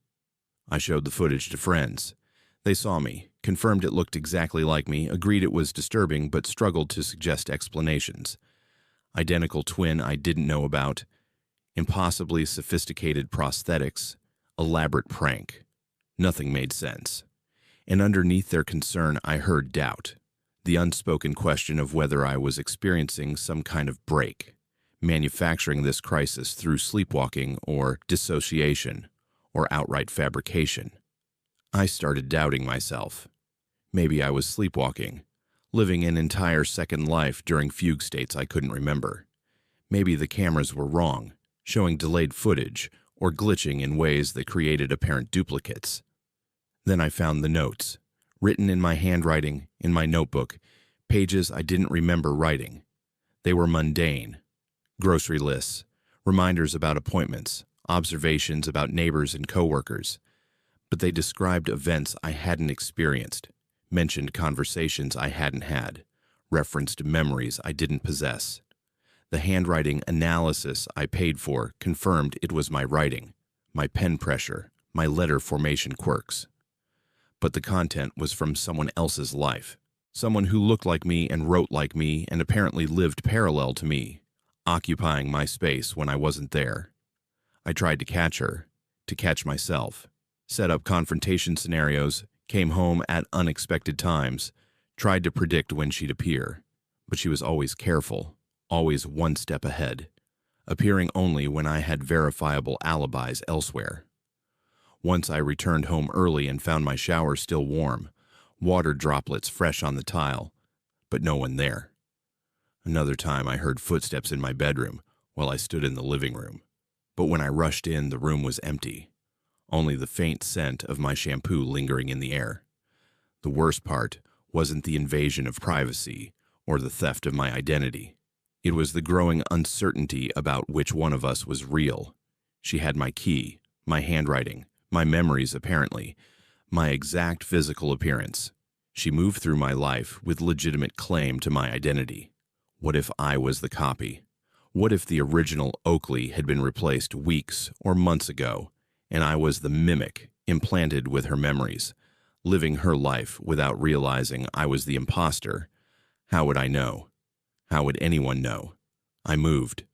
I showed the footage to friends. They saw me, confirmed it looked exactly like me, agreed it was disturbing, but struggled to suggest explanations. Identical twin I didn't know about, impossibly sophisticated prosthetics, elaborate prank. Nothing made sense. And underneath their concern, I heard doubt, the unspoken question of whether I was experiencing some kind of break, manufacturing this crisis through sleepwalking or dissociation or outright fabrication. I started doubting myself. Maybe I was sleepwalking, living an entire second life during fugue states I couldn't remember. Maybe the cameras were wrong, showing delayed footage or glitching in ways that created apparent duplicates. Then I found the notes, written in my handwriting, in my notebook, pages I didn't remember writing. They were mundane. Grocery lists, reminders about appointments, observations about neighbors and coworkers. But they described events I hadn't experienced, mentioned conversations I hadn't had, referenced memories I didn't possess. The handwriting analysis I paid for confirmed it was my writing, my pen pressure, my letter formation quirks. But the content was from someone else's life, someone who looked like me and wrote like me and apparently lived parallel to me, occupying my space when I wasn't there. I tried to catch her, to catch myself, set up confrontation scenarios, came home at unexpected times, tried to predict when she'd appear, but she was always careful, always one step ahead. appearing only when I had verifiable alibis elsewhere. Once I returned home early and found my shower still warm, water droplets fresh on the tile, but no one there. Another time I heard footsteps in my bedroom while I stood in the living room, but when I rushed in, the room was empty, only the faint scent of my shampoo lingering in the air. The worst part wasn't the invasion of privacy or the theft of my identity. It was the growing uncertainty about which one of us was real. She had my key, my handwriting, my memories apparently, my exact physical appearance. She moved through my life with legitimate claim to my identity. What if I was the copy? What if the original Oakley had been replaced weeks or months ago, and I was the mimic implanted with her memories, living her life without realizing I was the imposter? How would I know? How would anyone know? I moved,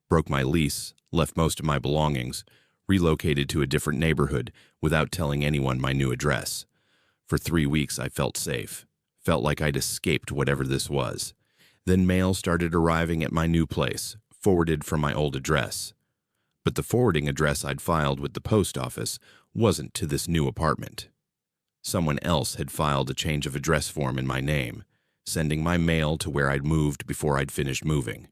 broke my lease, left most of my belongings, relocated to a different neighborhood without telling anyone my new address. For 3 weeks I felt safe, felt like I'd escaped whatever this was. Then mail started arriving at my new place, forwarded from my old address. But the forwarding address I'd filed with the post office wasn't to this new apartment. Someone else had filed a change of address form in my name, sending my mail to where I'd moved before I'd finished moving.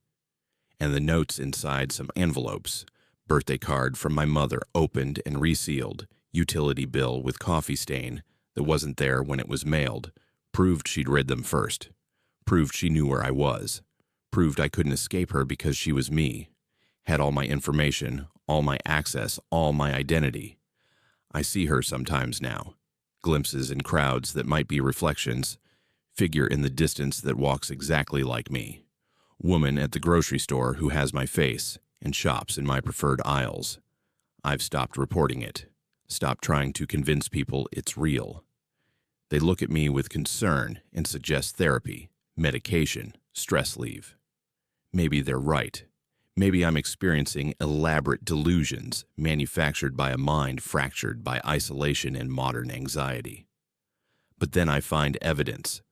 And the notes inside some envelopes, birthday card from my mother opened and resealed, utility bill with coffee stain that wasn't there when it was mailed, proved she'd read them first, proved she knew where I was, proved I couldn't escape her because she was me, had all my information, all my access, all my identity. I see her sometimes now, glimpses in crowds that might be reflections, figure in the distance that walks exactly like me, woman at the grocery store who has my face and shops in my preferred aisles. I've stopped reporting it, stopped trying to convince people it's real. They look at me with concern and suggest therapy, medication, stress leave. Maybe they're right. Maybe I'm experiencing elaborate delusions manufactured by a mind fractured by isolation and modern anxiety. But then I find evidence.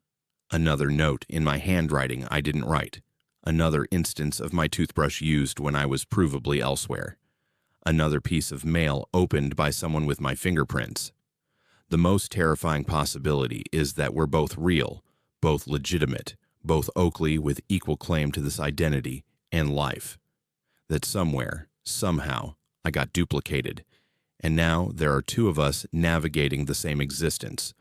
Another note in my handwriting I didn't write. Another instance of my toothbrush used when I was provably elsewhere. Another piece of mail opened by someone with my fingerprints. The most terrifying possibility is that we're both real, both legitimate, both Oakley with equal claim to this identity and life. That somewhere, somehow, I got duplicated, and now there are two of us navigating the same existence,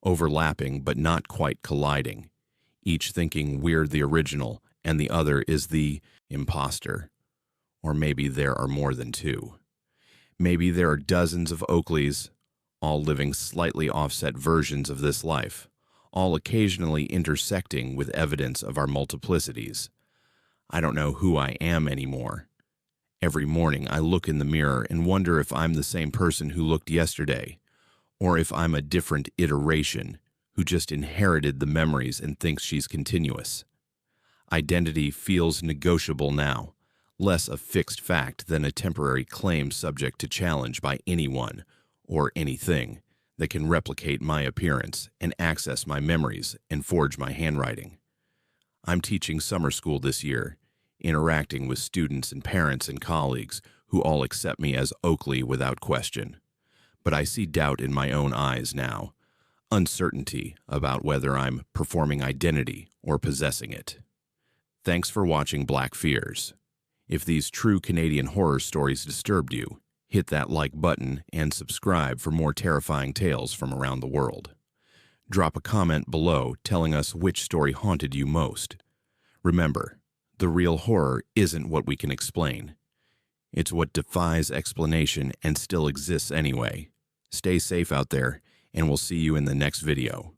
overlapping but not quite colliding, each thinking we're the original and the other is the imposter. Or maybe there are more than two. Maybe there are dozens of Oakleys, all living slightly offset versions of this life, all occasionally intersecting with evidence of our multiplicities. I don't know who I am anymore. Every morning I look in the mirror and wonder if I'm the same person who looked yesterday, or if I'm a different iteration who just inherited the memories and thinks she's continuous. Identity feels negotiable now, less a fixed fact than a temporary claim subject to challenge by anyone or anything that can replicate my appearance and access my memories and forge my handwriting. I'm teaching summer school this year, interacting with students and parents and colleagues who all accept me as Oakley without question. But I see doubt in my own eyes now, uncertainty about whether I'm performing identity or possessing it. Thanks for watching Black Fears. If these true Canadian horror stories disturbed you, hit that like button and subscribe for more terrifying tales from around the world. Drop a comment below telling us which story haunted you most. Remember, the real horror isn't what we can explain. It's what defies explanation and still exists anyway. Stay safe out there, and we'll see you in the next video.